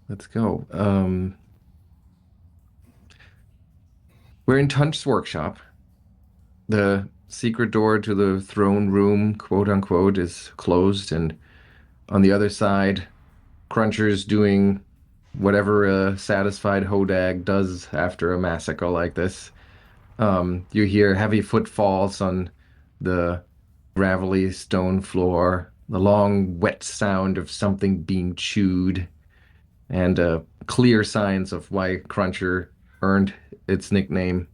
let's go. We're in Tunch's workshop. The secret door to the throne room, quote unquote, is closed, and on the other side, Cruncher's doing whatever a satisfied hodag does after a massacre like this. You hear heavy footfalls on the gravelly stone floor, the long, wet sound of something being chewed, and clear signs of why Cruncher earned its nickname.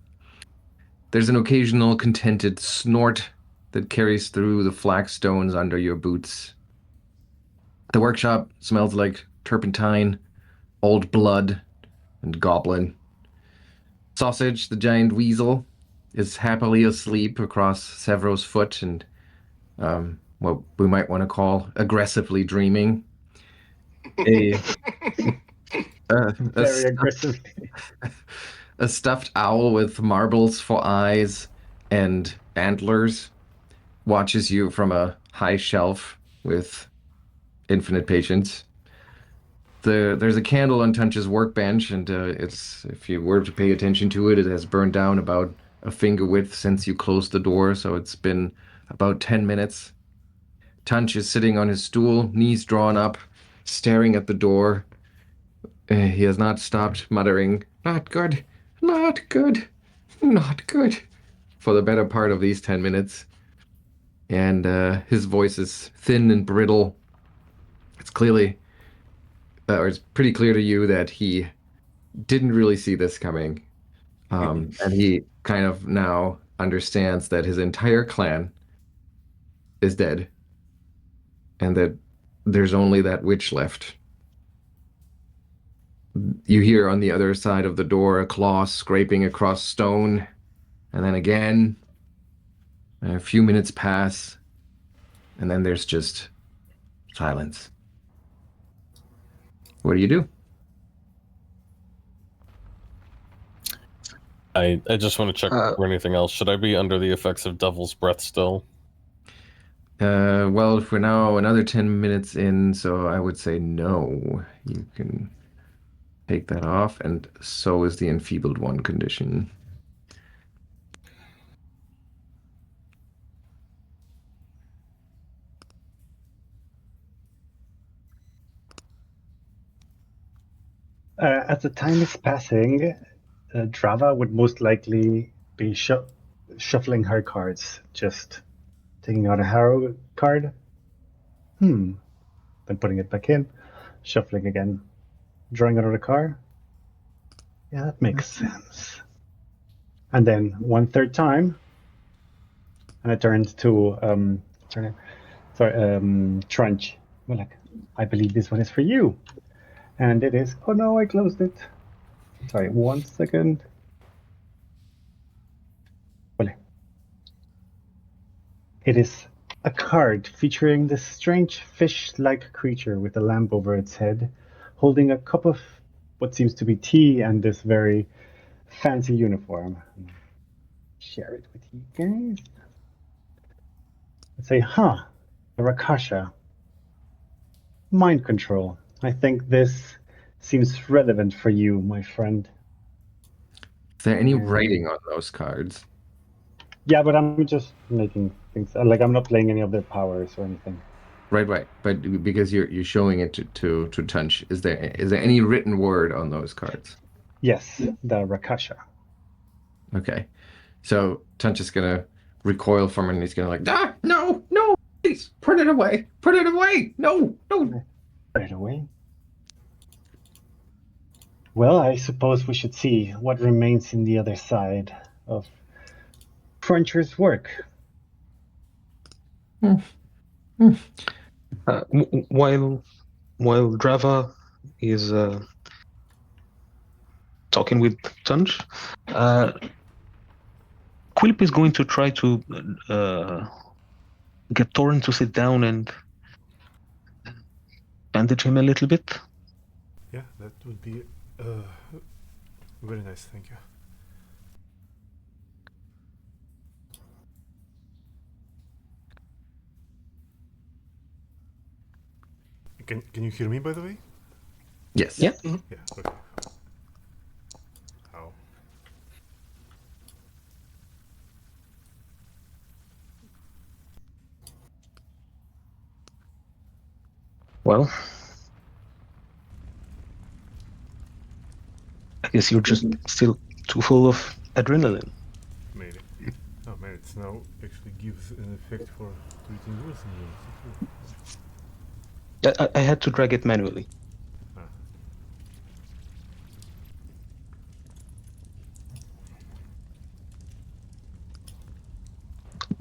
There's an occasional contented snort that carries through the flagstones under your boots. The workshop smells like turpentine, old blood, and goblin. Sausage, the giant weasel, is happily asleep across Sevro's foot and what we might want to call aggressively dreaming. A, a, a, Very stuffed, aggressive. a stuffed owl with marbles for eyes and antlers watches you from a high shelf with infinite patience. There's a candle on Tunch's workbench, and it's if you were to pay attention to it, it has burned down about a finger width since you closed the door, so it's been about 10 minutes. Tunch is sitting on his stool, knees drawn up, staring at the door. He has not stopped muttering, "Not good, not good, not good," for the better part of these 10 minutes. And his voice is thin and brittle. It's clearly, or it's pretty clear to you that he didn't really see this coming. And he kind of now understands that his entire clan is dead and that there's only that witch left. You hear on the other side of the door a claw scraping across stone, and then again. And a few minutes pass, and then there's just silence. What do you do? I just want to check for anything else. Should I be under the effects of Devil's Breath still? Well, we're now another 10 minutes in, so I would say no. You can take that off, and so is the enfeebled one condition. As the time is passing, Drava would most likely be shuffling her cards, just taking out a Harrow card. Then putting it back in, shuffling again, drawing another card. Yeah, that makes sense. And then one third time, and I turned to Trunch. We're like, I believe this one is for you. And it is. Oh no, I closed it. Sorry, 1 second. It is a card featuring this strange fish-like creature with a lamp over its head, holding a cup of what seems to be tea and this very fancy uniform. Share it with you guys. Let's say, the Rakasha. Mind control. I think this seems relevant for you, my friend. Is there any writing on those cards? Yeah, but I'm just making things like I'm not playing any of their powers or anything. Right. But because you're showing it to Tunch, is there any written word on those cards? Yes, the Rakasha. Okay. So Tunch is gonna recoil from it and he's gonna like, no, please, put it away. No. Put it away. Well, I suppose we should see what remains in the other side of Cruncher's work. While Drava is talking with Tunch, Quillip is going to try to get Toren to sit down and bandage him a little bit. Yeah, that would be very nice, thank you. Can you hear me, by the way? Yes. Yeah. Yeah, okay. Ow. Well, I guess you're just still too full of adrenaline. Maybe. Oh man, it's now actually gives an effect for treating wounds in units. I had to drag it manually. Ah.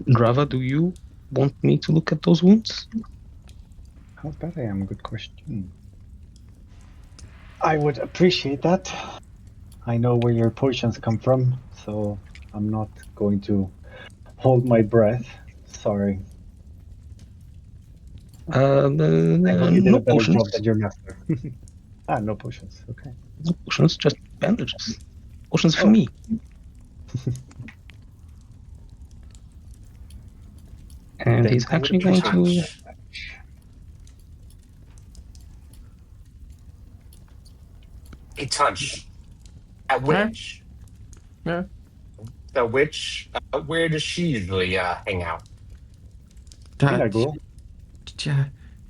Drava, do you want me to look at those wounds? How bad I am? Good question. I would appreciate that. I know where your potions come from, so I'm not going to hold my breath. Sorry. I hope you did No a better potions. job than your master. No potions. Okay. No potions, just bandages. Potions for Oh. me. And Then he's I would actually going appreciate to. that much. A touch. A witch. Yeah. The witch. Where does she usually hang out? Mina Do Gruel.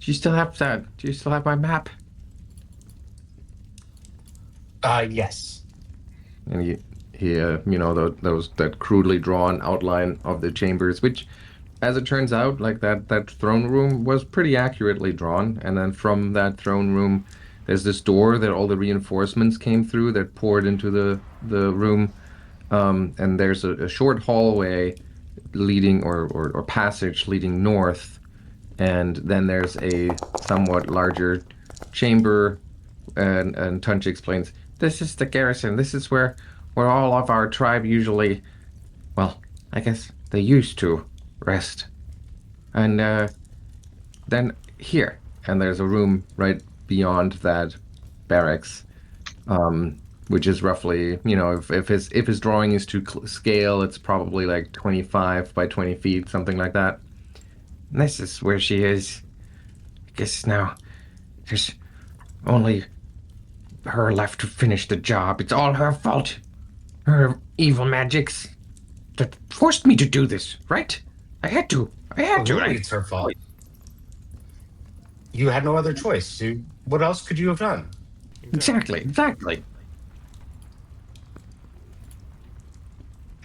you still have that? Do you still have my map? Yes. And he those that crudely drawn outline of the chambers, which, as it turns out, like that throne room was pretty accurately drawn. And then from that throne room, there's this door that all the reinforcements came through that poured into the room. And there's a short hallway leading or passage leading north, and then there's a somewhat larger chamber. And Tunch explains, "This is the garrison. This is where all of our tribe usually, well, I guess they used to rest. And then here, and there's a room right beyond that barracks, which is roughly, if his drawing is to scale, it's probably like 25 by 20 feet, something like that. And this is where she is. I guess now there's only her left to finish the job. It's all her fault. Her evil magics that forced me to do this, right? I had to. Really, Right? it's her fault. You had no other choice. What else could you have done? Exactly.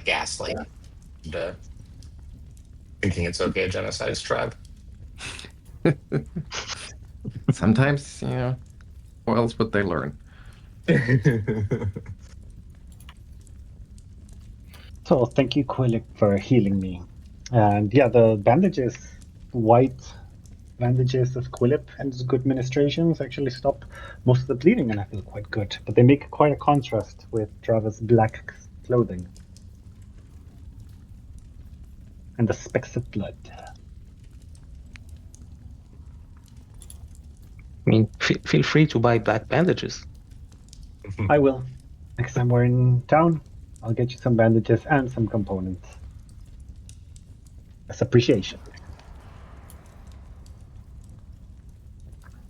Gaslight. And, thinking it's okay to genocide his tribe. Sometimes, what else would they learn? So thank you, Quillip, for healing me. And yeah, the bandages, white bandages of Quillip and his good ministrations actually stop most of the bleeding, and I feel quite good. But they make quite a contrast with Drava's black clothing and the specks of blood. I mean, feel free to buy black bandages. I will. Next time we're in town, I'll get you some bandages and some components. As appreciation.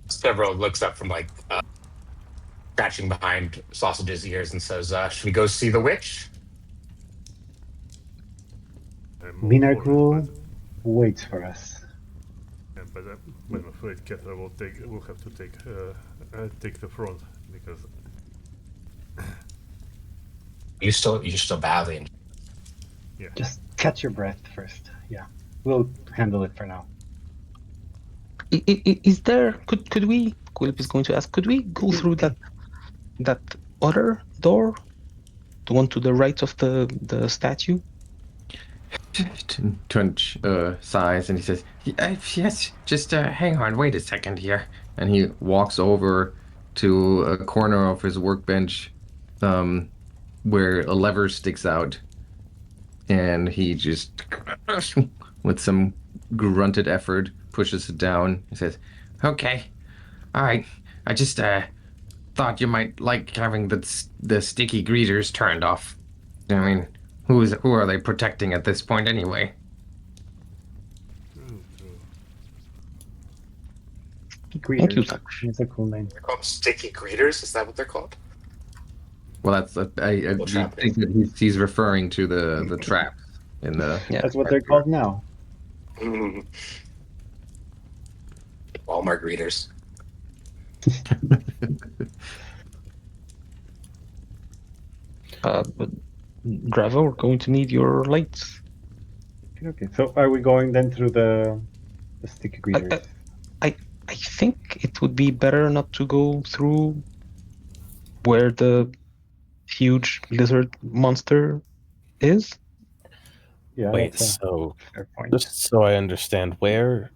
Sevro looks up from scratching behind Sausage's ears and says, "Should we go see the witch?" Mina Gruel waits for us. Yeah, but I'm afraid Ketra will have to take the front because You're still badly. yeah. Just catch your breath first. Yeah, we'll handle it for now. Is there? Could we? Quillip is going to ask. Could we go through that other door, the one to the right of the statue? Tunch sighs and he says, Yes, just hang on, wait a second here." And he walks over to a corner of his workbench where a lever sticks out. And he just, with some grunted effort, pushes it down. He says, "Okay, all right. I just thought you might like having the sticky greeters turned off. I mean, who are they protecting at this point anyway?" True. greeters. Thank you, Touch. That's a cool name. They're called sticky greeters. Is that what they're called? Well, that's I Well, trap think that he's referring to the traps in the. Yeah. That's what they're called now. Walmart greeters. But Drava, we're going to need your lights. Okay, so are we going then through the sticky greeters? I think it would be better not to go through where the huge lizard monster is. Yeah, Wait, that's a so fair point. just so I understand, where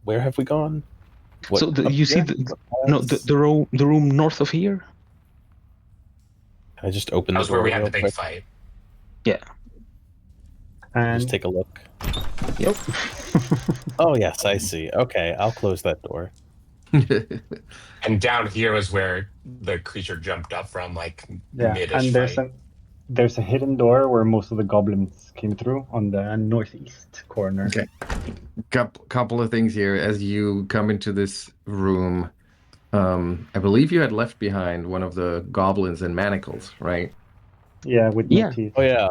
have we gone? What, So up you see here? the room north of here. Can I just open That the was where door we had real the big quick? fight. And Just take a look. Nope. Oh yes, I see. Okay, I'll close that door. And down here was where the creature jumped up from, like yeah, mid-ish and fight. there's a hidden door where most of the goblins came through on the northeast corner. Okay. Couple of things here. As you come into this room, I believe you had left behind one of the goblins in manacles, right? Yeah, with no Yeah. teeth. Oh yeah,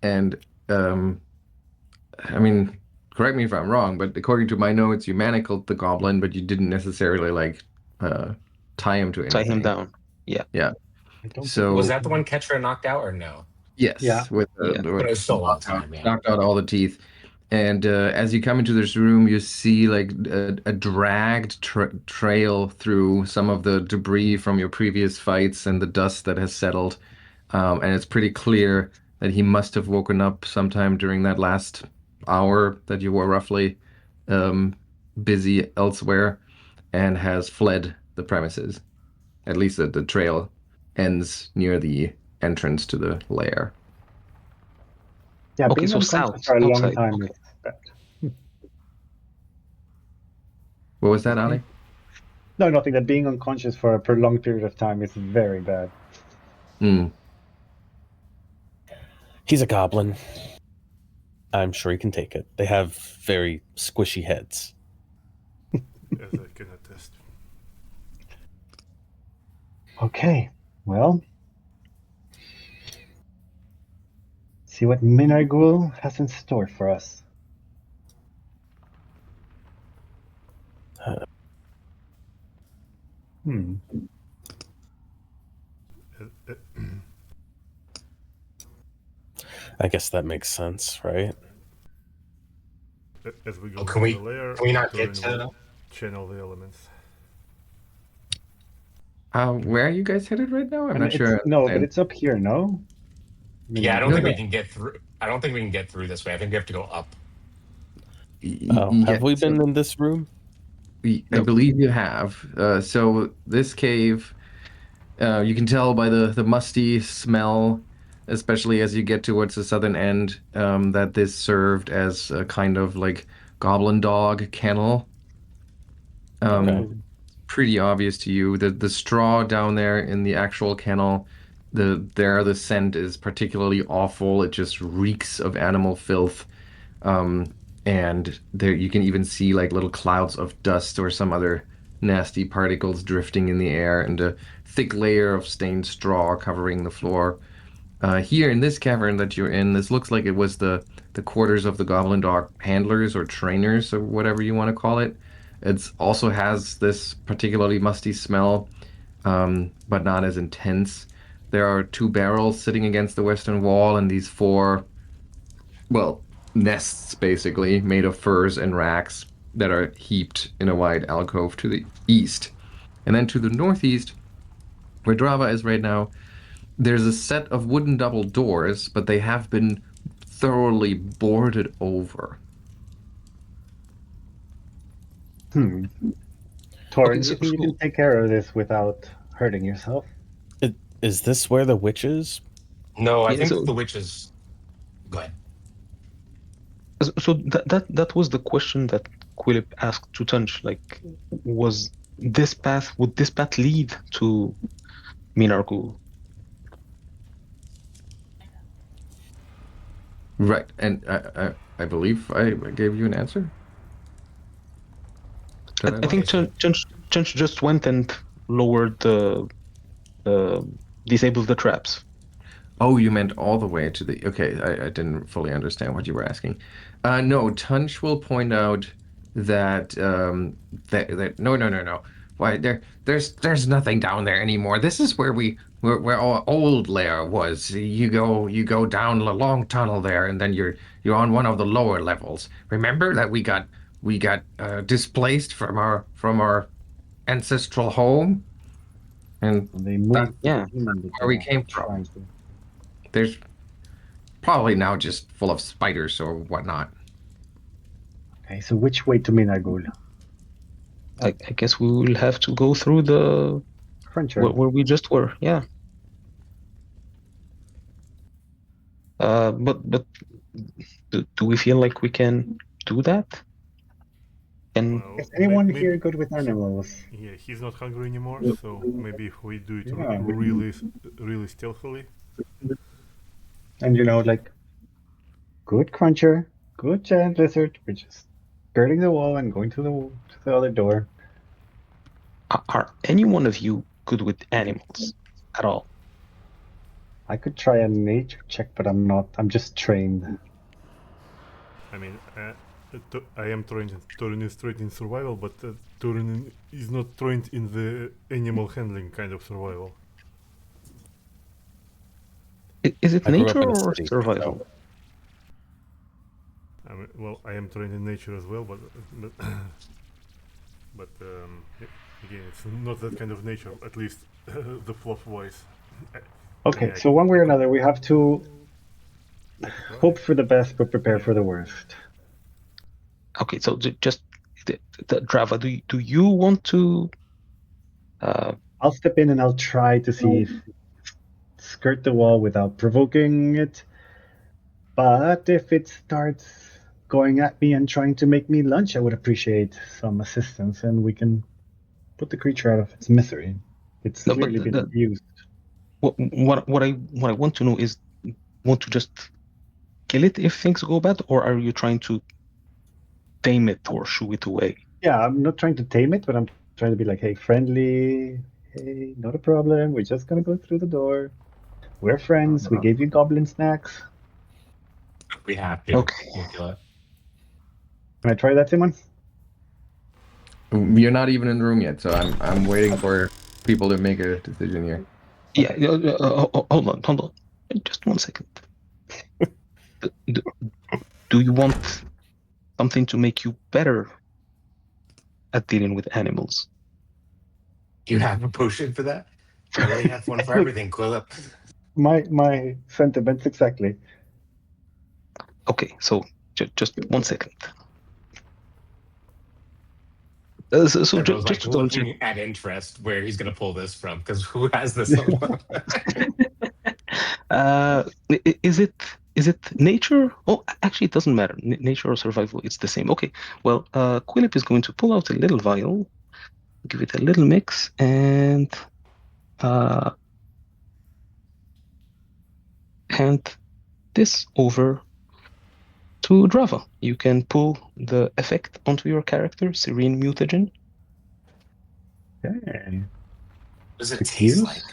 And I mean, correct me if I'm wrong, but according to my notes, you manacled the goblin, but you didn't necessarily like tie him to Tie him anything. down. Yeah. Yeah. I don't So Was that the one Ketra knocked out or no? yes, Yeah. with Yeah. But it was still a long time, yeah. knocked out all the teeth. And as you come into this room, you see like a dragged trail through some of the debris from your previous fights and the dust that has settled. And it's pretty clear that he must have woken up sometime during that last hour that you were roughly busy elsewhere and has fled the premises. At least the trail ends near the entrance to the lair. Yeah, Okay, being so unconscious south, for a long outside. time Okay. is bad. What was that, Ali? No, nothing. That being unconscious for a prolonged period of time is very bad. Mm. he's a goblin. I'm sure he can take it. They have very squishy heads. As I can attest. Okay, well, see what Minargul has in store for us. Hmm. Uh, I guess that makes sense, right? As we go Oh, to can the lair, we not get Toren to? will channel the elements. Where are you guys headed right now? I'm And not sure. it's, no, but it's up here, no? Yeah, I don't No, think no. we can get through. I don't think we can get through this way. I think we have to go up. Oh, have we so been in this room? I No. believe you have. So this cave, you can tell by the musty smell, especially as you get towards the southern end, that this served as a kind of like goblin dog kennel. Okay. Pretty obvious to you. The straw down there in the actual kennel, the scent is particularly awful. It just reeks of animal filth. And there you can even see like little clouds of dust or some other nasty particles drifting in the air, and a thick layer of stained straw covering the floor. Here in this cavern that you're in, this looks like it was the quarters of the goblin dog handlers or trainers or whatever you want to call it. It also has this particularly musty smell, but not as intense. There are two barrels sitting against the western wall, and these four, well, nests basically made of furs and racks that are heaped in a wide alcove to the east. And then to the northeast, where Drava is right now, there's a set of wooden double doors, but they have been thoroughly boarded over. Hmm. Okay, Torin, you so- think you so- can take care of this without hurting yourself? Is this where the witch is? No, I Yeah, think so- the witches. Go ahead. So that was the question that Quillip asked to Tunch. Like, would this path lead to Minargul? Right, and I believe I gave you an answer. Did I think Chunch just went and lowered disabled the traps. Oh, you meant all the way to the. Okay, I didn't fully understand what you were asking. No, Tunch will point out that that no. Why there's nothing down there anymore. This is where our old lair was. You go down a long tunnel there, and then you're on one of the lower levels. Remember that we got displaced from our ancestral home, and They that's moved. Yeah. where we came from. There's probably now just full of spiders or whatnot. Okay, so which way to Minagul? I guess we will have to go through the Cruncher. where we just were. Yeah. But do we feel like we can do that? And Well, Is anyone maybe here good with animals? yeah, he's not hungry anymore, so maybe if we do it Yeah. really stealthily. And like, good Cruncher, good Giant Lizard. We're just skirting the wall and going to the other door. are any one of you good with animals at all? I could try a nature check, but I'm not. I'm just trained. I mean, I am trained. Toren is trained in survival, but Toren is not trained in the animal handling kind of survival. Is it I grew up nature in a or city, survival? I mean, well, I am trained in nature as well, but again, it's not that kind of nature. At least the fluff wise. Okay, Yeah, so one way or another, we have to right. hope for the best but prepare Yeah. for the worst. Okay, so just the Drava, do you want to? I'll step in and I'll try to see if skirt the wall without provoking it. But if it starts going at me and trying to make me lunch, I would appreciate some assistance, and we can put the creature out of its misery. It's No, but clearly been abused. what I want to know is, want to just kill it if things go bad, or are you trying to tame it or shoo it away? Yeah, I'm not trying to tame it, but I'm trying to be like, hey, friendly. Hey, not a problem. We're just gonna go through the door. We're friends. We gave you goblin snacks. We have to. Okay. We'll kill it. Can I try that, Simon? You're not even in the room yet, so I'm waiting for people to make a decision here. Yeah. Hold on. Just 1 second. Do you want something to make you better at dealing with animals? Do you have a potion for that? You really have one for everything, Quillip. My sentiments exactly. Okay, so just 1 second. So Everyone's just like to double check. looking at interest where he's gonna pull this from, because who has this? Is it nature? Oh, actually, it doesn't matter. Nature or survival, it's the same. Okay. Well, Quillip is going to pull out a little vial, give it a little mix, and hand this over to Drava. You can pull the effect onto your character, Serene Mutagen. Okay. What does it It's taste use? like?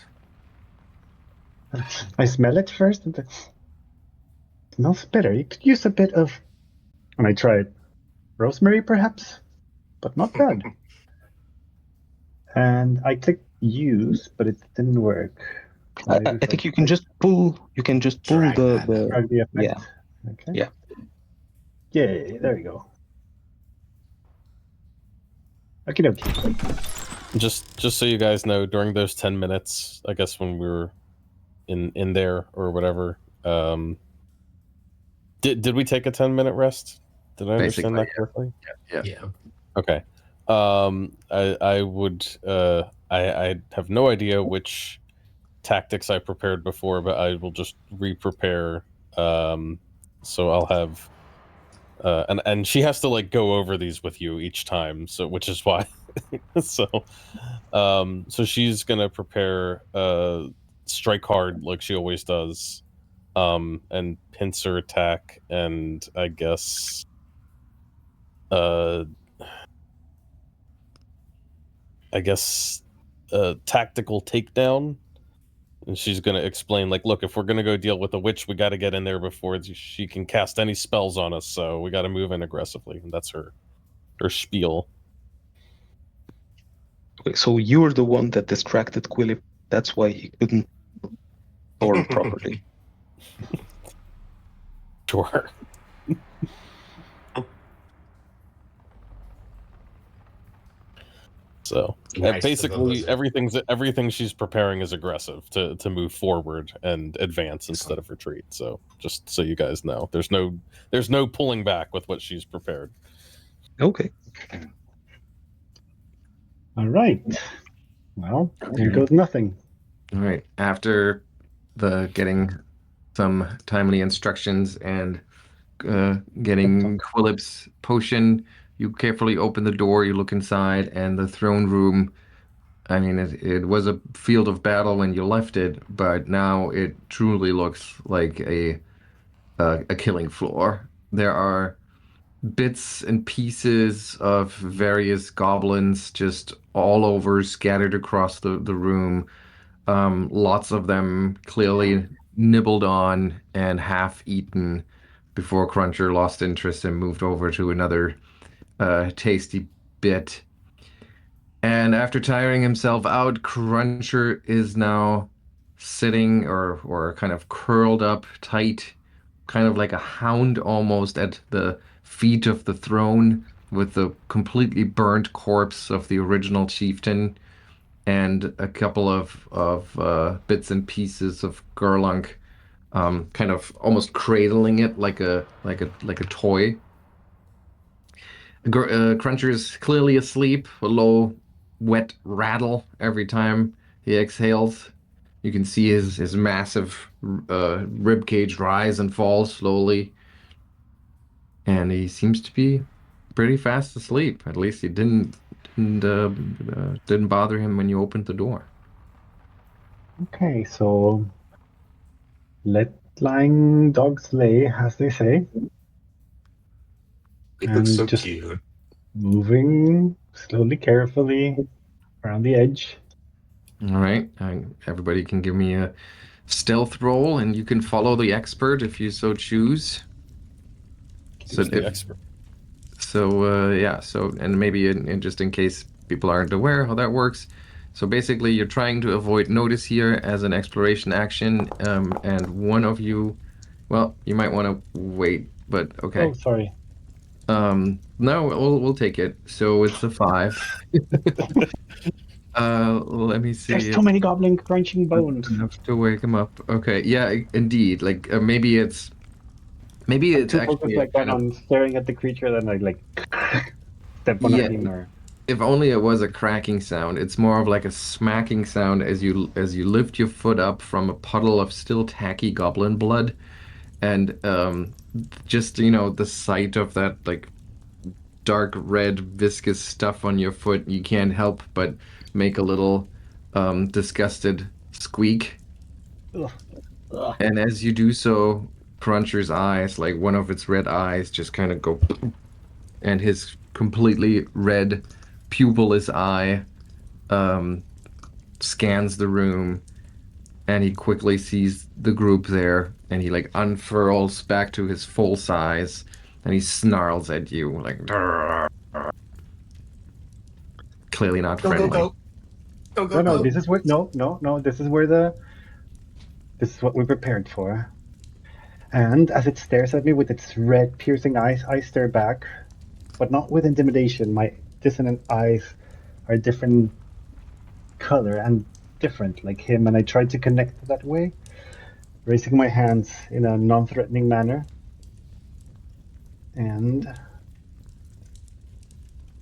I smell it first, and it smells better. You could use a bit of, and I tried rosemary, perhaps, but not bad. And I clicked use, but it didn't work. I think you can just pull. You can just pull Drag the that. Drag the effect. yeah. Okay. Yeah. Yay! There you go. Okie dokie. Just so you guys know, during those 10 minutes, I guess when we were in there or whatever, did we take a 10-minute rest? Did I understand Basically, that correctly? Yeah. Okay. I would I have no idea which tactics I prepared before, but I will just re-prepare. So I'll have and she has to like go over these with you each time, so which is why. So she's gonna prepare strike hard like she always does, and pincer attack, and I guess I guess, tactical takedown. And she's going to explain, like, look, if we're going to go deal with the witch, we got to get in there before she can cast any spells on us. So we got to move in aggressively. And that's her spiel. Okay, so you're the one that distracted Quillip. That's why he couldn't Thor properly. Sure. So Nice to basically, those. everything she's preparing is aggressive to move forward and advance instead of retreat. So just so you guys know, there's no pulling back with what she's prepared. Okay. All right. Well, here goes nothing. All right. After the getting some timely instructions and getting Quillip's potion, you carefully open the door, you look inside, and the throne room, I mean, it was a field of battle when you left it, but now it truly looks like a killing floor. There are bits and pieces of various goblins just all over, scattered across the room. Lots of them clearly nibbled on and half eaten before Cruncher lost interest and moved over to another tasty bit. And after tiring himself out, Cruncher is now sitting or kind of curled up tight, kind of like a hound almost at the feet of the throne with the completely burnt corpse of the original chieftain and a couple of bits and pieces of Gerlunk, kind of almost cradling it like a toy. Cruncher is clearly asleep, a low, wet rattle every time he exhales. You can see his massive rib cage rise and fall slowly, and he seems to be pretty fast asleep. At least he didn't bother him when you opened the door. Okay, so let lying dogs lay, as they say. It looks And so just cute. moving slowly, carefully around the edge. All right, everybody can give me a stealth roll, and you can follow the expert if you so choose. Who's the expert? And maybe just in case people aren't aware how that works. So basically, you're trying to avoid notice here as an exploration action, and one of you, well, you might want to wait, but okay. Oh, sorry. No, we'll take it. So it's a 5. Let me see. There's too many goblin crunching bones. Enough to wake him up. Okay, yeah, indeed. Like maybe it's Too actually focused like that on staring at the creature, then I like step on a yeah. thing or. If only it was a cracking sound. It's more of like a smacking sound as you lift your foot up from a puddle of still tacky goblin blood, and just the sight of that like dark red viscous stuff on your foot, you can't help but make a little disgusted squeak. Ugh. Ugh. And as you do so, Cruncher's eyes, like one of its red eyes, just kind of go, and his completely red pupilless eye scans the room, and he quickly sees the group there, and he like unfurls back to his full size, and he snarls at you like, "Durr." Clearly not Go, friendly. go, go. Go, go, No, go. this is where no. This is what we prepared for. And as it stares at me with its red, piercing eyes, I stare back, but not with intimidation. My dissonant eyes are different color and different, like him, and I try to connect that way, raising my hands in a non-threatening manner, and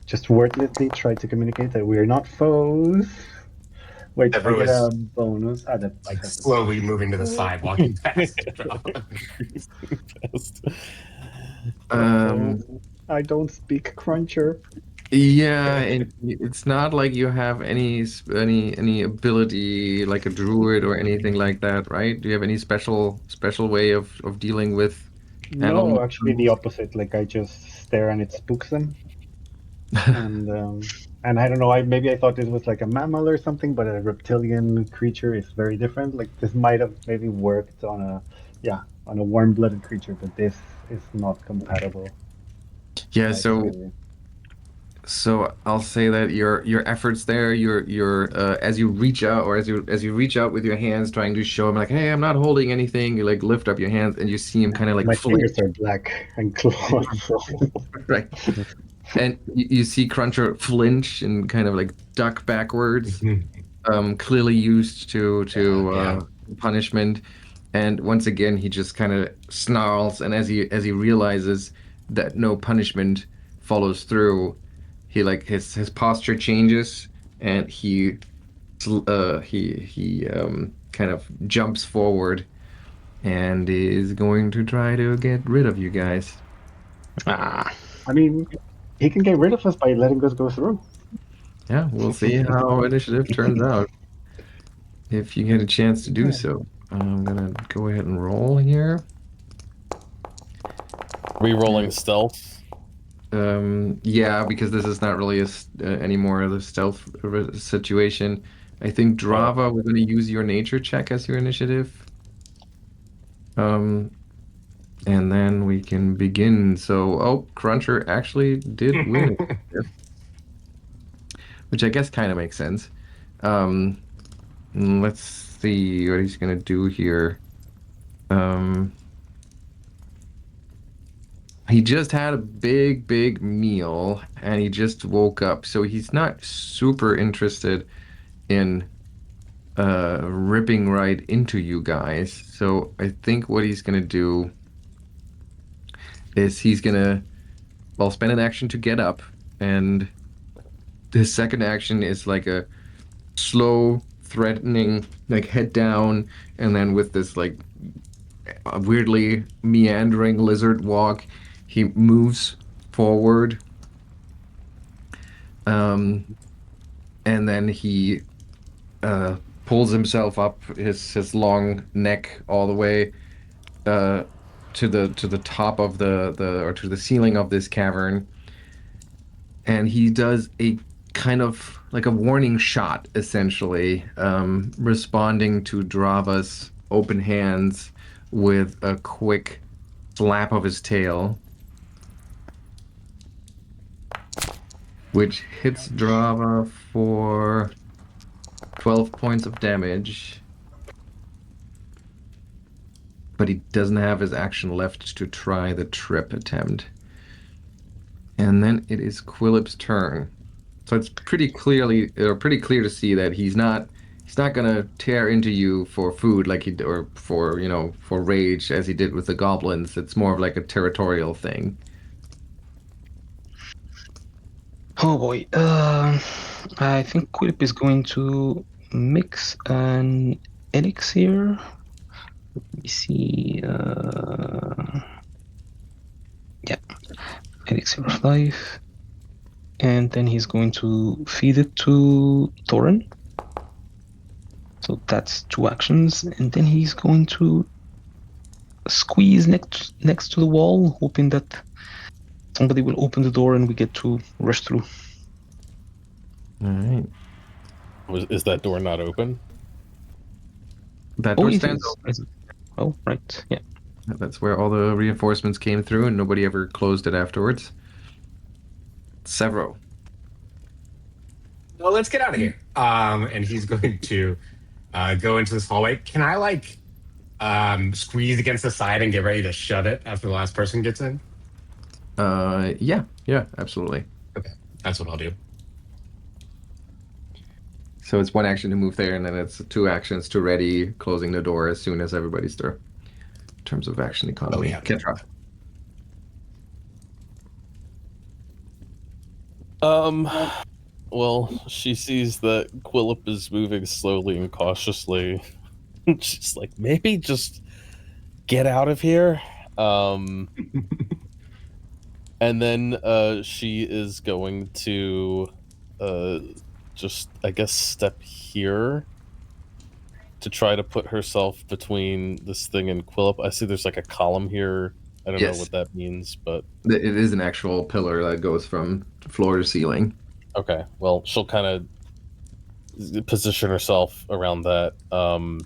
just wordlessly try to communicate that we're not foes. Wait, I Sevro get a is, bonus. like slowly moving to the side, walking past. I don't speak Cruncher. Yeah, and it's not like you have any ability like a druid or anything like that, right? Do you have any special way of dealing with animal No, actually the opposite. Like I just stare and it spooks them. And I don't know. Maybe I thought this was like a mammal or something, but a reptilian creature is very different. Like this might have maybe worked on a warm-blooded creature, but this is not compatible. Yeah, My so experience. I'll say that your efforts there, your as you reach out or as you reach out with your hands trying to show him like, hey, I'm not holding anything, you like lift up your hands and you see him kind of like My flinch, fingers are black and clawed. right? And you see Cruncher flinch and kind of like duck backwards, clearly used to punishment. And once again, he just kind of snarls, and as he realizes that no punishment follows through, he like his posture changes, and he kind of jumps forward and is going to try to get rid of you guys. Ah, I mean, he can get rid of us by letting us go through. Yeah, we'll see how initiative turns out if you get a chance to do so. I'm gonna go ahead and roll here. Rerolling stealth. Yeah, because this is not really anymore of the stealth situation. I think Drava, we're going to use your nature check as your initiative. Um, and then we can begin. So, Cruncher actually did win, which I guess kind of makes sense. Um, let's see what he's going to do here. He just had a big meal and he just woke up, so he's not super interested in ripping right into you guys. So I think what he's gonna do is he's gonna spend an action to get up, and his second action is like a slow, threatening, like head down, and then with this like a weirdly meandering lizard walk, he moves forward. And then he pulls himself up his long neck all the way uh, to the top of the or to the ceiling of this cavern, and he does a kind of like a warning shot, essentially, responding to Drava's open hands with a quick slap of his tail, which hits Drava for 12 points of damage. But he doesn't have his action left to try the trip attempt. And then it is Quillip's turn. So it's pretty clear to see that he's not gonna tear into you for food like he or for for rage as he did with the goblins. It's more of like a territorial thing. oh boy. I think Quillip is going to mix an elixir. Let me see. Yeah, elixir of life, and then he's going to feed it to Toren. So that's 2 actions, and then he's going to squeeze next to the wall, hoping that somebody will open the door and we get to rush through. All right. Is that door not open? That Oh, door it stands is. open. Is it? Oh, right. Yeah. That's where all the reinforcements came through, and nobody ever closed it afterwards. Sevro. Well, let's get out of here. And he's going to go into this hallway. Can I squeeze against the side and get ready to shut it after the last person gets in? Yeah, absolutely. Okay, that's what I'll do. So it's 1 action to move there, and then it's 2 actions to ready closing the door as soon as everybody's through. In terms of action economy. yeah. Ketra. Well, she sees that Quillip is moving slowly and cautiously. She's like, maybe just get out of here. And then she is going to just, I guess, step here to try to put herself between this thing and Quillip. I see there's like a column here I don't know Yes. what that means, but It is an actual pillar that goes from floor to ceiling. okay. Well, she'll kind of position herself around that, and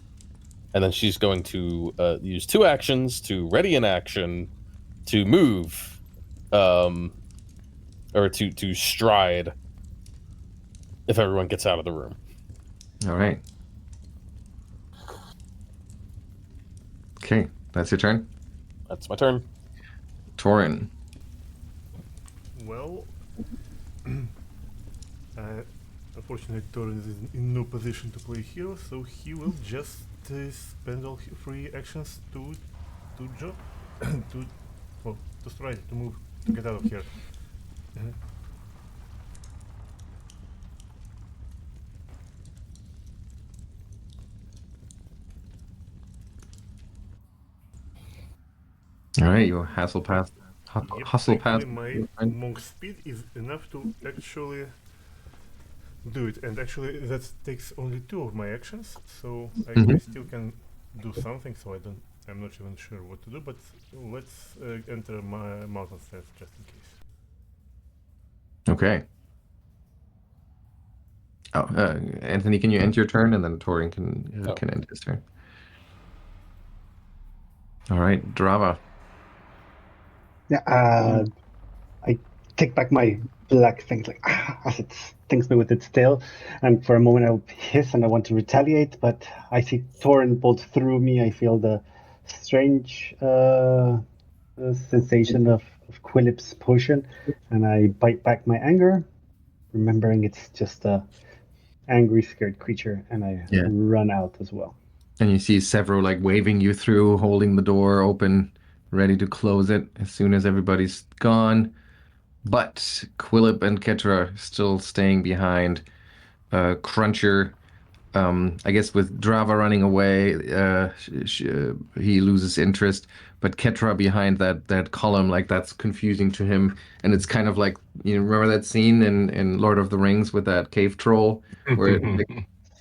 then she's going to use 2 actions to ready an action to move, or to stride if everyone gets out of the room. All right. Okay, that's your turn. That's my turn. Toren. Well, unfortunately, Toren is in no position to play hero, so he will just spend all his free actions to jump, to stride, to move, to get out of here. All right, you hustle past. Yep, Hustle thankfully past. my monk speed is enough to actually do it, and actually that takes only 2 of my actions, so I still can do something. So I'm not even sure what to do, but let's enter my mountain stairs just in case. Okay. Oh, Anthony, can you end your turn, and then Toren can end his turn. All right, Drava. Yeah, I take back my black thing as it stings me with its tail, and for a moment I'll hiss and I want to retaliate, but I see Toren bolt through me. I feel the strange sensation of Quillip's potion, and I bite back my anger, remembering it's just a angry, scared creature, and I run out as well. And you see Sevro like waving you through, holding the door open, ready to close it as soon as everybody's gone. But Quillip and Ketra are still staying behind. Cruncher, I guess with Drava running away, he loses interest. But Ketra behind that column, like that's confusing to him. And it's kind of like, remember that scene in Lord of the Rings with that cave troll where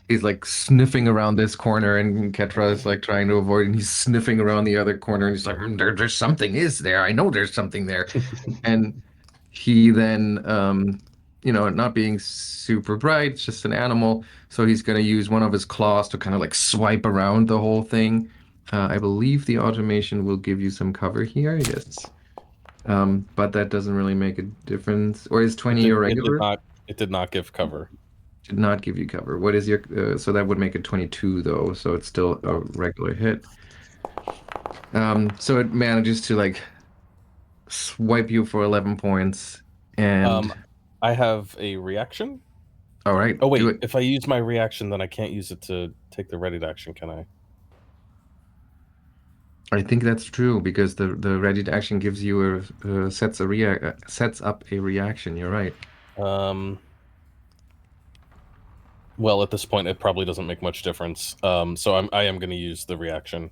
he's like sniffing around this corner and Ketra is like trying to avoid and he's sniffing around the other corner and he's like, there's something is there. I know there's something there. And he then, not being super bright, it's just an animal. So he's going to use one of his claws to kind of like swipe around the whole thing. I believe the automation will give you some cover here, yes. But that doesn't really make a difference. Or is 20 your regular? It did not give cover. Did not give you cover. What is your so that would make it 22 though, so it's still a regular hit. So it manages to like swipe you for 11 points and I have a reaction. all right. Oh wait, do it. if I use my reaction, then I can't use it to take the readied action, can I? I think that's true because the ready action gives you sets up a reaction. You're right. Well, at this point, it probably doesn't make much difference. So I am going to use the reaction.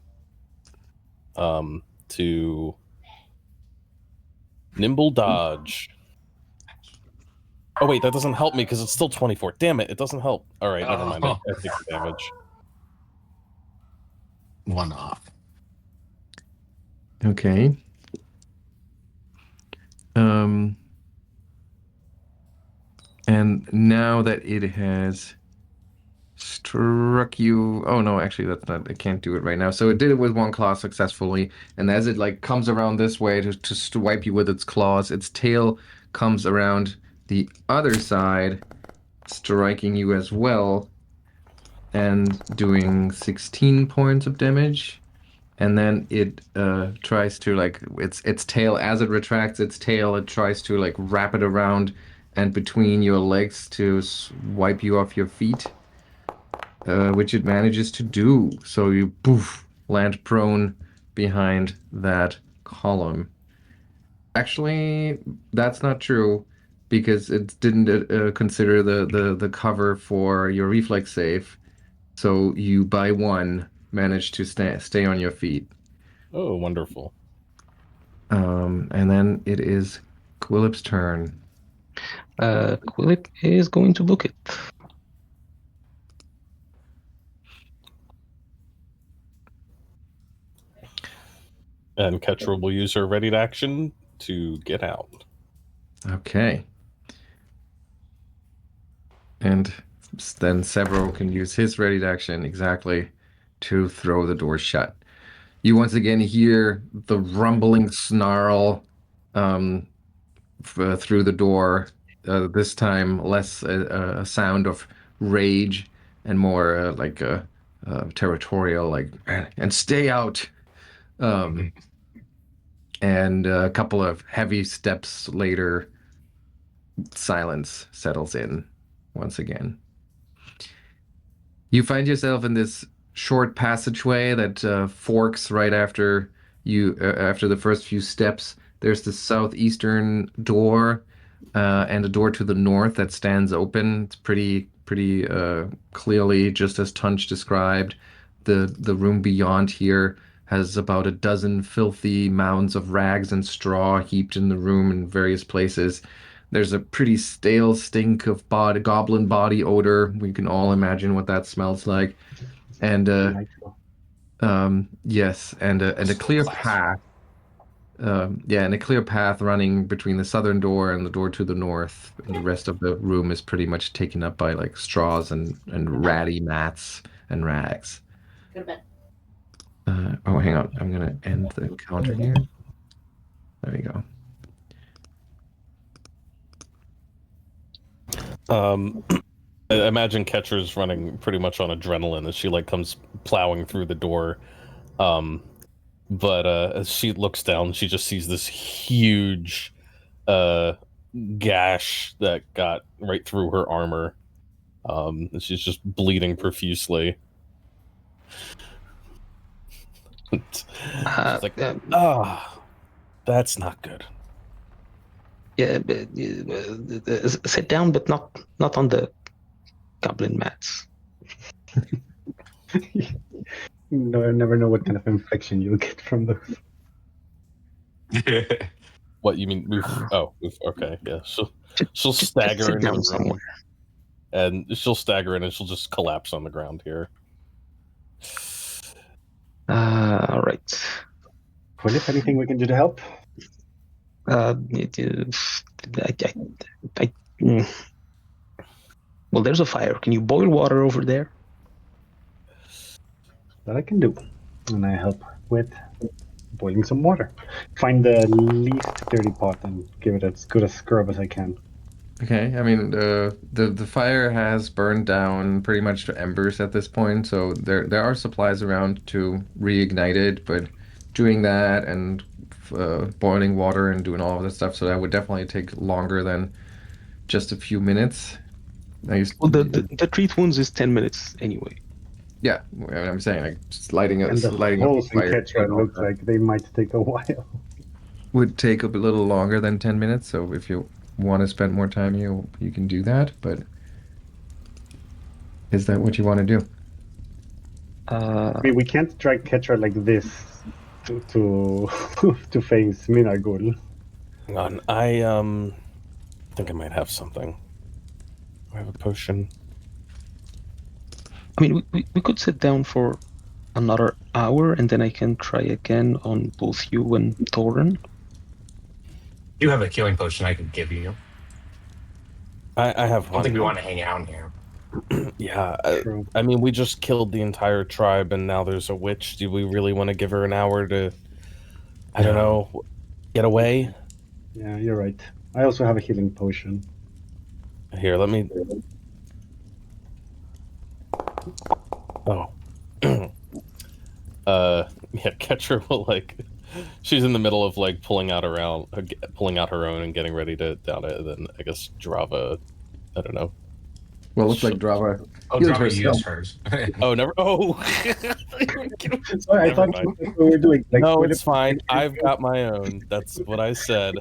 To nimble dodge. Oh wait, that doesn't help me because it's still 24. Damn it, it doesn't help. All right, never mind. I take the damage. 1 off. Okay. And now that it has struck you, oh no, actually that's not, I can't do it right now. So it did it with 1 claw successfully, and as it like comes around this way to swipe you with its claws, its tail comes around the other side, striking you as well, and doing 16 points of damage. And then it tries to like its tail as it retracts its tail, it tries to like wrap it around and between your legs to wipe you off your feet, which it manages to do. So you poof land prone behind that column. Actually, that's not true because it didn't consider the cover for your reflex save. So you by 1 manage to stay on your feet. Oh, wonderful. And then it is Quillip's turn. Quillip is going to book it. And Ketra will use her ready to action to get out. Okay. And then Sevro can use his ready to action exactly to throw the door shut. You once again hear the rumbling snarl through the door. This time, less a sound of rage and more like a territorial, like, and stay out. And a couple of heavy steps later, silence settles in once again. You find yourself in this short passageway that forks right after you after the first few steps. There's the southeastern door and a door to the north that stands open. It's pretty clearly just as Tunch described. The room beyond here has about a dozen filthy mounds of rags and straw heaped in the room in various places. There's a pretty stale stink of goblin body odor. We can all imagine what that smells like. And yes, and a clear path. And a clear path running between the southern door and the door to the north. And the rest of the room is pretty much taken up by like straws and ratty mats and rags. Go to bed. Oh, hang on. I'm gonna end the counter here. There we go. I imagine Ketra's running pretty much on adrenaline as she like comes plowing through the door. But as she looks down, she just sees this huge gash that got right through her armor. And she's just bleeding profusely. She's like, that's not good. Yeah, sit down, but not on the goblin mats. No, I never know what kind of infection you'll get from those. What you mean? Oof, okay, yeah. She'll stagger into the room somewhere, and she'll stagger in, and she'll just collapse on the ground here. All right. Quillip, anything we can do to help? Well, there's a fire. Can you boil water over there? That I can do. And I help with boiling some water. Find the least dirty pot and give it as good a scrub as I can. Okay, I mean the fire has burned down pretty much to embers at this point, so there are supplies around to reignite it, but doing that and boiling water and doing all of this stuff, so that would definitely take longer than just a few minutes. Well, the treat wounds is 10 minutes anyway. Yeah, I'm saying like just lighting And the holes in Ketra look like they might take a while. Would take a little longer than 10 minutes, so if you want to spend more time, you can do that, but is that what you want to do? I mean, we can't drag Ketra like this to face Minargul. Hang on, I think I might have something. I have a potion. I mean, we could sit down for another hour, and then I can try again on both you and Toren. You have a killing potion I could give you. I have I one. don't think we want to hang out in here. Yeah, True. I mean, we just killed the entire tribe, and now there's a witch. Do we really want to give her an hour to, I don't know, get away? Yeah, you're right. I also have a healing potion. Here, let me... Oh. Yeah, Ketra will, like... She's in the middle of, like, pulling out her own and getting ready to down it, and then, I guess, Drava... I don't know. Well, it looks like Drava. Oh, healed Drava herself. used hers. Oh, never... Oh! Sorry, I Never thought mind. that's what we were doing. Like, No, Quillip- it's fine. I've got my own. That's what I said.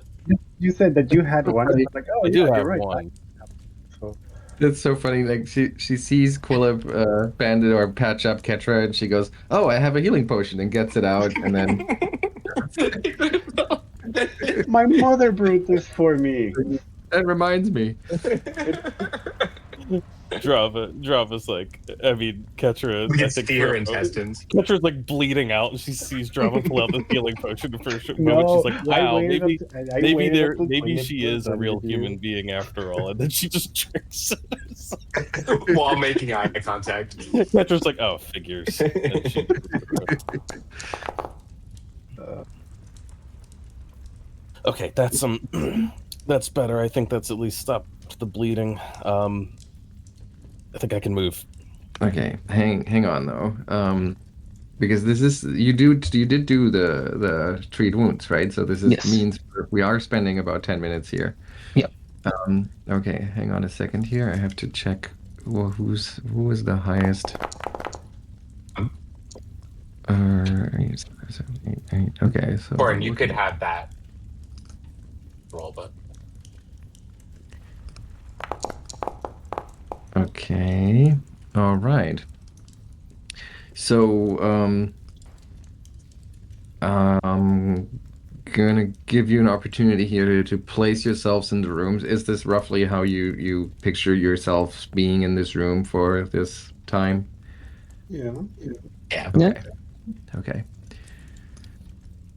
You said that you had one. I was like, oh, I yeah, do you're have right. one. So, It's so funny. Like she sees Quillip bandit or patch up Ketra, and she goes, "Oh, I have a healing potion," and gets it out, and then my mother brewed this for me. that reminds me. Drava's like, I mean, Ketra. We I can think see her intestines. Ketra's like bleeding out, and she sees Drava pull out the healing potion. The first moment, No, she's like, "Wow, maybe maybe Quillip she was is a done real with you. human being after all." And then she just drinks it. While making eye contact. Ketra's like, "Oh, figures." And she. Okay, that's that's better. I think that's at least stopped the bleeding. I think I can move. Okay, hang on though. Because this is you did do the treat wounds, right? So this Yes. means we are spending about 10 minutes here. Yep. Okay, hang on a second here. I have to check who is the highest. Okay, so Or you could have that roll, but okay, all right. So I'm gonna give you an opportunity here to place yourselves in the rooms. Is this roughly how you picture yourselves being in this room for this time? Yeah. yeah. Okay. Okay.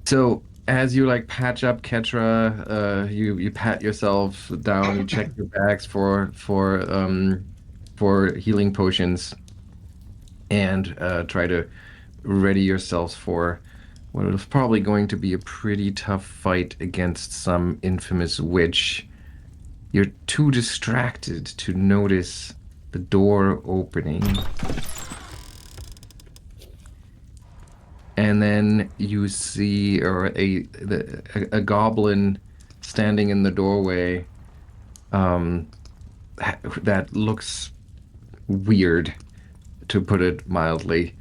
So as you like patch up Ketra, you pat yourself down, you check your bags for healing potions, and try to ready yourselves for what is probably going to be a pretty tough fight against some infamous witch. You're too distracted to notice the door opening. And then you see a goblin standing in the doorway that looks weird, to put it mildly.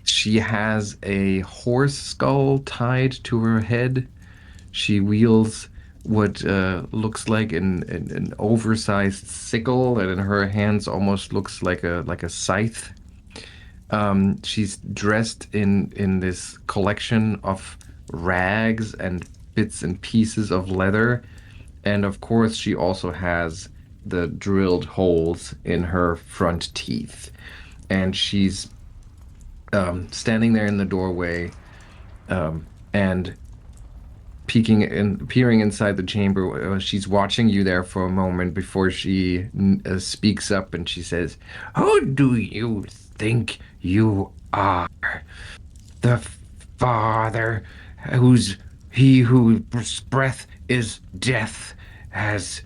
She has a horse skull tied to her head. She wields what looks like an oversized sickle, and in her hands almost looks like a scythe. She's dressed in this collection of rags and bits and pieces of leather, and of course she also has the drilled holes in her front teeth, and she's standing there in the doorway, and peering inside the chamber. She's watching you there for a moment before she speaks up, and she says, "Who do you think you are? The father whose breath is death has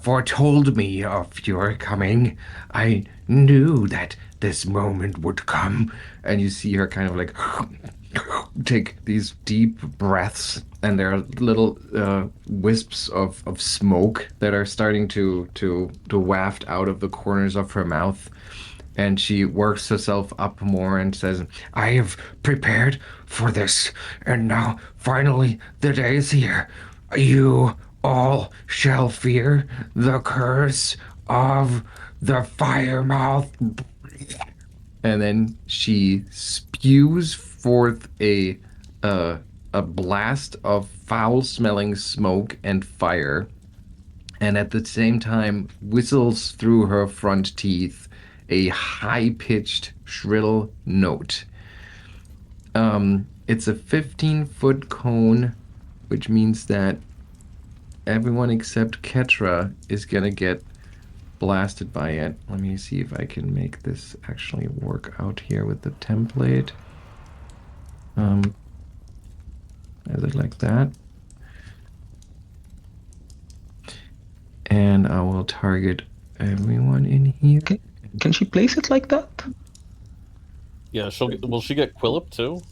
foretold me of your coming. I knew that this moment would come." And you see her kind of like take these deep breaths, and there are little wisps of smoke that are starting to waft out of the corners of her mouth. And she works herself up more and says, "I have prepared for this, and now finally the day is here. You all shall fear the curse of the firemouth." And then she spews forth a blast of foul-smelling smoke and fire, and at the same time whistles through her front teeth a high-pitched, shrill note. It's a 15-foot cone, which means that everyone except Ketra is gonna get blasted by it. Let me see if I can make this actually work out here with the template. Is it like that? And I will target everyone in here. Can she place it like that? Yeah, will she get Quillip too?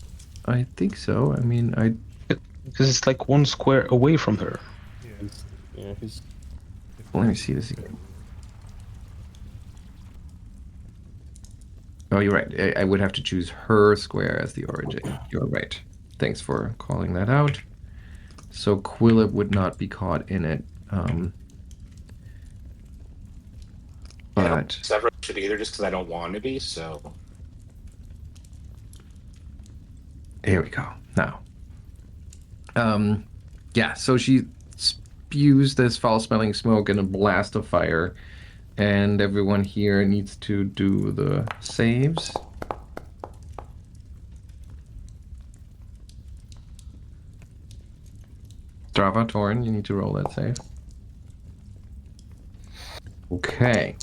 I think so. I mean, Because it's like one square away from her. Yeah, he's. let me see this again. Oh, you're right. I would have to choose her square as the origin. You're right. Thanks for calling that out. So Quillip would not be caught in it. But Sevro should either, just because I don't want to be. So here we go. Now, yeah. So she spews this foul-smelling smoke and a blast of fire. And everyone here needs to do the saves. Drava, Toren, you need to roll that save. Okay.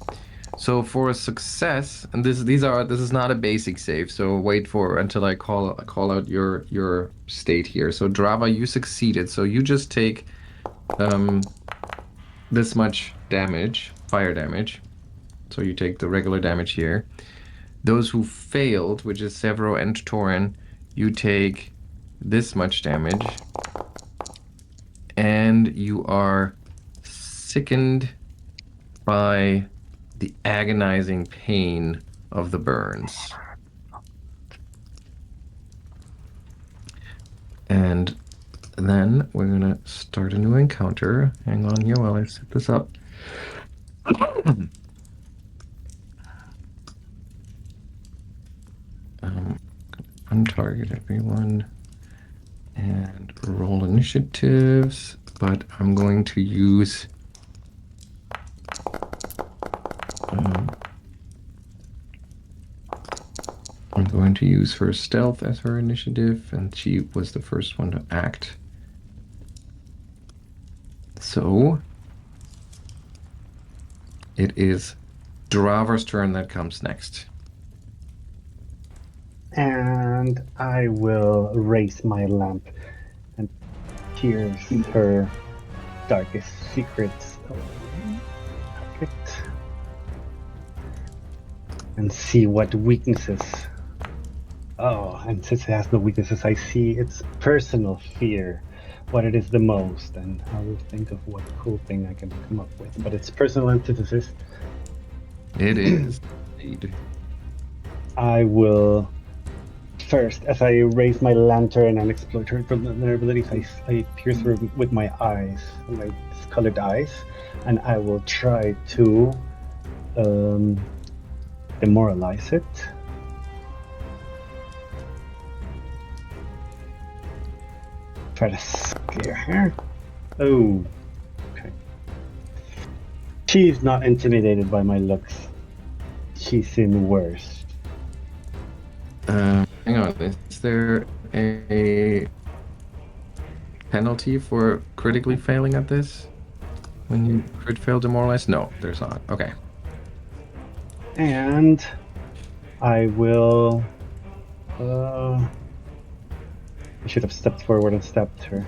So for a success, and this is not a basic save, so wait for until I call out your state here. So Drava, you succeeded. So you just take this much damage, fire damage. So you take the regular damage here. Those who failed, which is Sevro and Toren, you take this much damage. And you are sickened by the agonizing pain of the burns. And then we're going to start a new encounter. Hang on here while I set this up. Untarget everyone and roll initiatives, but I'm going to use her stealth as her initiative, and she was the first one to act. So it is Drava's turn that comes next. And I will raise my lamp and pierce her darkest secrets. And see what weaknesses. Oh, and since it has no weaknesses, I see its personal fear, what it is the most, and I will think of what cool thing I can come up with. But it's personal antithesis. It is. Indeed. I will first, as I raise my lantern and exploit her vulnerabilities, I pierce her with my eyes, my discolored eyes, and I will try to demoralize it. Try to scare her. Oh, okay. She's not intimidated by my looks. She's in worse. Hang on. Is there a penalty for critically failing at this? When you crit fail demoralized? No, there's not. Okay. And I will. I should have stepped forward and stabbed her.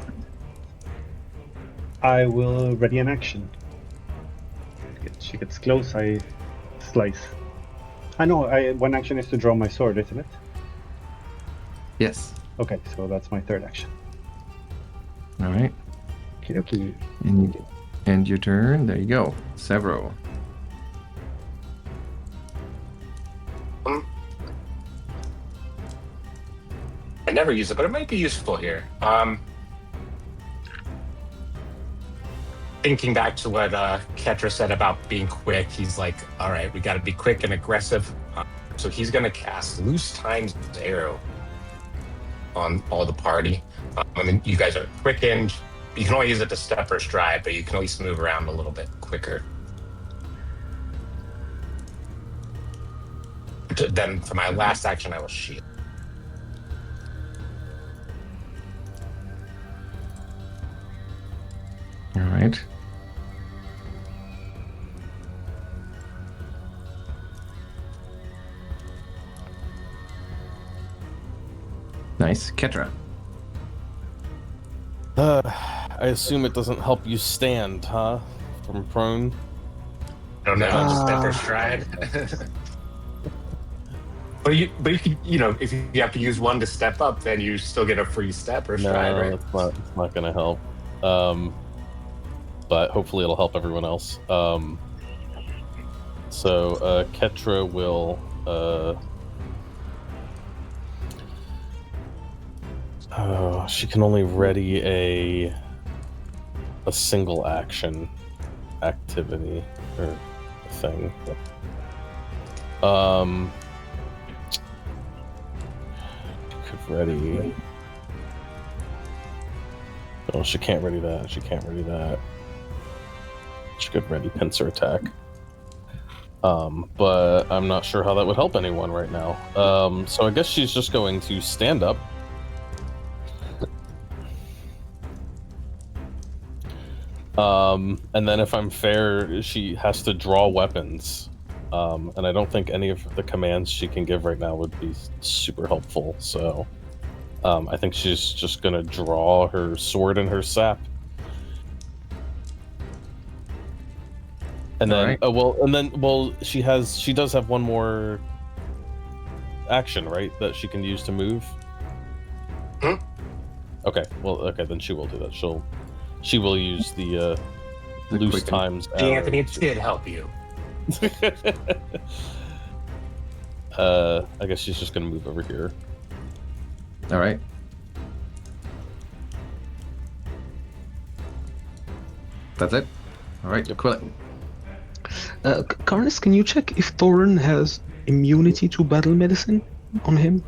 I will ready an action. She gets close, I slice. I know, one action is to draw my sword, isn't it? Yes. Okay, so that's my third action. All right. Okay. And you end your turn. There you go. Sevro. I never use it, but it might be useful here. Thinking back to what Ketra said about being quick, he's like, all right, we got to be quick and aggressive. So he's going to cast Loose Time's Arrow on all the party. I mean, you guys are quickened. You can only use it to step or stride, but you can at least move around a little bit quicker. Then for my last action, I will shield. All right. Nice. Ketra. I assume it doesn't help you stand, huh? From prone? I don't know, just step or stride. But you can, if you have to use one to step up, then you still get a free step or stride, right? It's not going to help. But hopefully it'll help everyone else. So Ketra will she can only ready a single action activity or thing. Could ready. Oh, she can't ready that. She could ready pincer attack. But I'm not sure how that would help anyone right now. So I guess she's just going to stand up. And then if I'm fair, she has to draw weapons. And I don't think any of the commands she can give right now would be super helpful. So I think she's just gonna draw her sword and her sap. And then, Alright. she does have one more action, right? That she can use to move. Hmm? Okay, then she will do that. She will use the loose quicken. times. Anthony, it did help you. I guess she's just gonna move over here. All right. That's it. All right. Yep. Quillip. Karnas, can you check if Toren has immunity to battle medicine on him?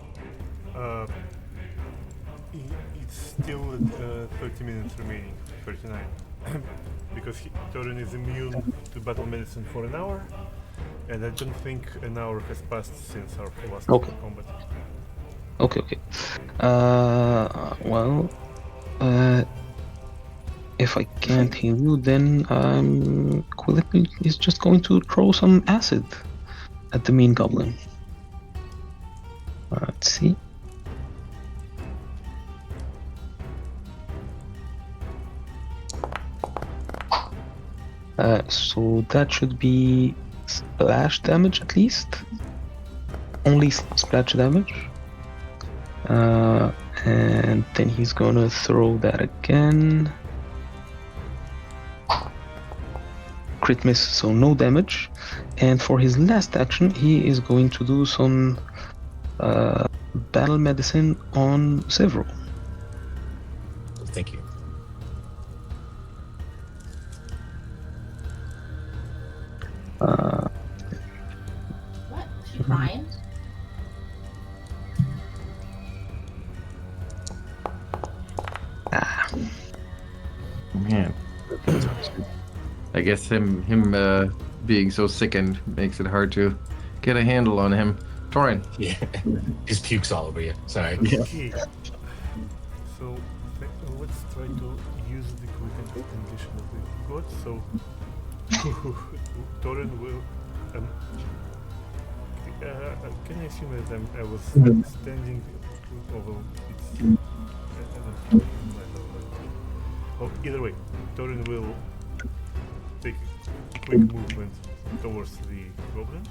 It's still 30 minutes remaining, 39. Because Toren is immune to battle medicine for an hour, and I don't think an hour has passed since our last combat. Okay. Well, if I can't heal you, then Quillip is just going to throw some acid at the mean goblin. Let's see. So that should be splash damage at least. Only splash damage. And then he's gonna throw that again. Crit miss, so no damage. And for his last action, he is going to do some battle medicine on Sevro. Thank you. What? She fine? Man. I guess him being so sickened makes it hard to get a handle on him. Toren. Yeah. Just pukes all over you. Sorry. Yeah. Okay. So let's try to use the quick condition that we've got. So Toren will. Can I assume that I was standing? Although it's. Well, either way, Toren will take a quick movement towards the goblin.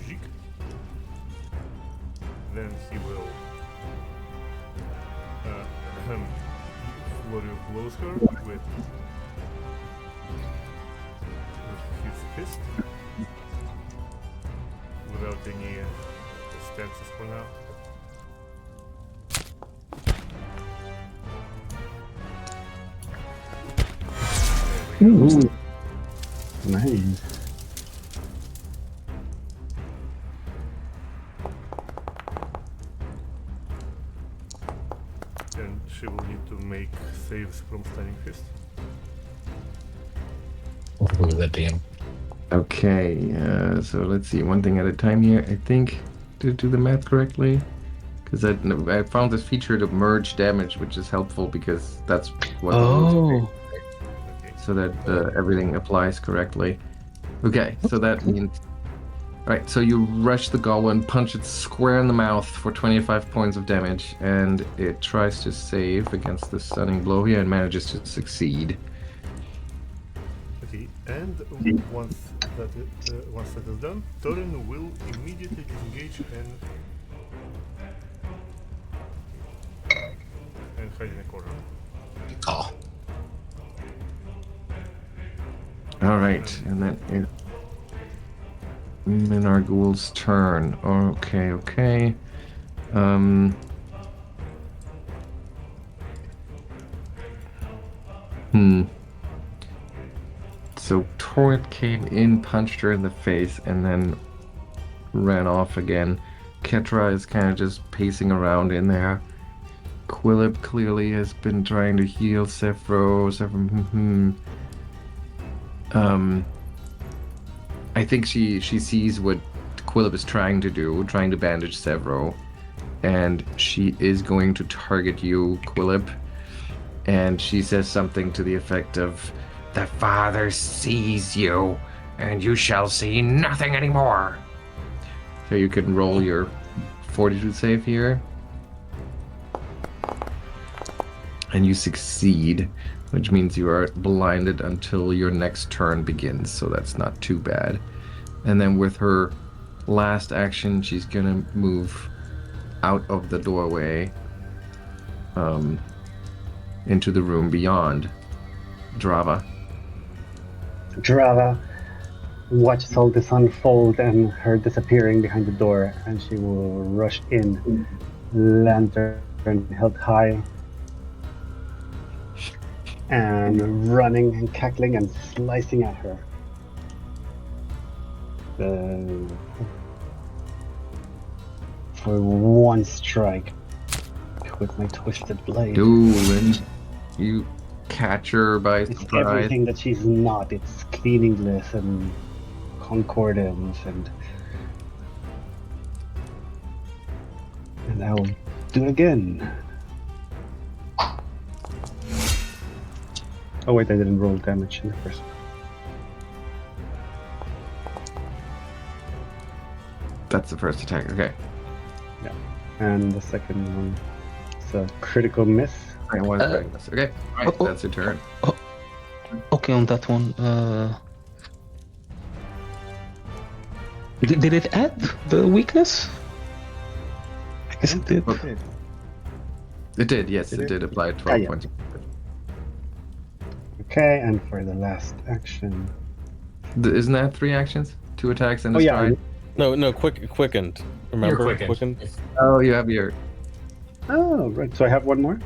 Zhik. Then he will flurry of blows her with his fist without any stances for now. Ooh. Nice. And she will need to make saves from Stunning Fist. What was that, DM? Okay. So let's see. One thing at a time here. I think to do the math correctly, because I found this feature to merge damage, which is helpful because that's what. Oh. So that everything applies correctly. Okay, so that means... Alright, so you rush the goblin, punch it square in the mouth for 25 points of damage, and it tries to save against the stunning blow here and manages to succeed. Okay, and once that is done, Toren will immediately disengage and hide in a corner. Oh. Alright, and then it's Minargul's turn. Okay. So Toren came in, punched her in the face, and then ran off again. Ketra is kind of just pacing around in there. Quillip clearly has been trying to heal Sevro. I think she sees what Quillip is trying to do, trying to bandage Sevro, and she is going to target you, Quillip. And she says something to the effect of, "The Father sees you, and you shall see nothing anymore." So you can roll your fortitude save here. And you succeed, which means you are blinded until your next turn begins, so that's not too bad. And then with her last action, she's gonna move out of the doorway into the room beyond. Drava. Drava watches all this unfold and her disappearing behind the door, and she will rush in, lantern held high, and running and cackling and slicing at her. For one strike with my twisted blade. Ooh, and you catch her by It's surprise. everything that she's not. It's cleaningless and concordance and I'll do it again. Oh wait, I didn't roll damage in the first one. That's the first attack. Okay. And the second one, it's a critical miss. Okay. All right. oh. That's your turn. Okay, on that one. Did it add the weakness? I guess it did. Okay. It did. Yes, it did apply 12 yeah. points. Okay, and for the last action. Isn't that 3 actions? 2 attacks and a Oh yeah. stride? No, quickened. Remember? You're quickened. Oh, you have your. Oh right. So I have one more.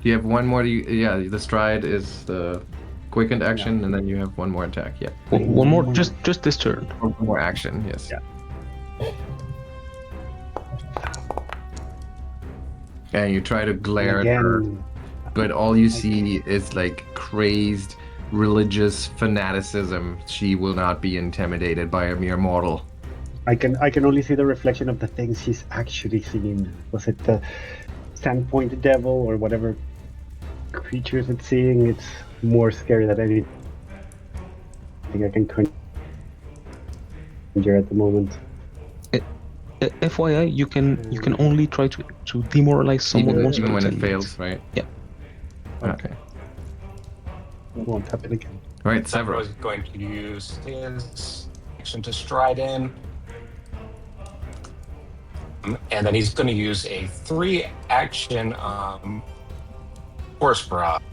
You have one more. Yeah, the stride is the quickened action, and then you have one more attack. Yeah. One more, just this turn. One more action. Yes. Yeah. And you try to glare at her, but all you see is like crazed religious fanaticism. She will not be intimidated by a mere mortal. I can only see the reflection of the things she's actually seen. Was it the Sandpoint devil or whatever creatures it's seeing? It's more scary than anything I can conjure at the moment. FYI, you can only try to demoralize someone once even per when 10 it minutes. fails, right? Yeah. Okay. It won't happen again. All right, Sevro Sevro. is going to use his action to stride in. And then he's going to use a 3-action horse barrage.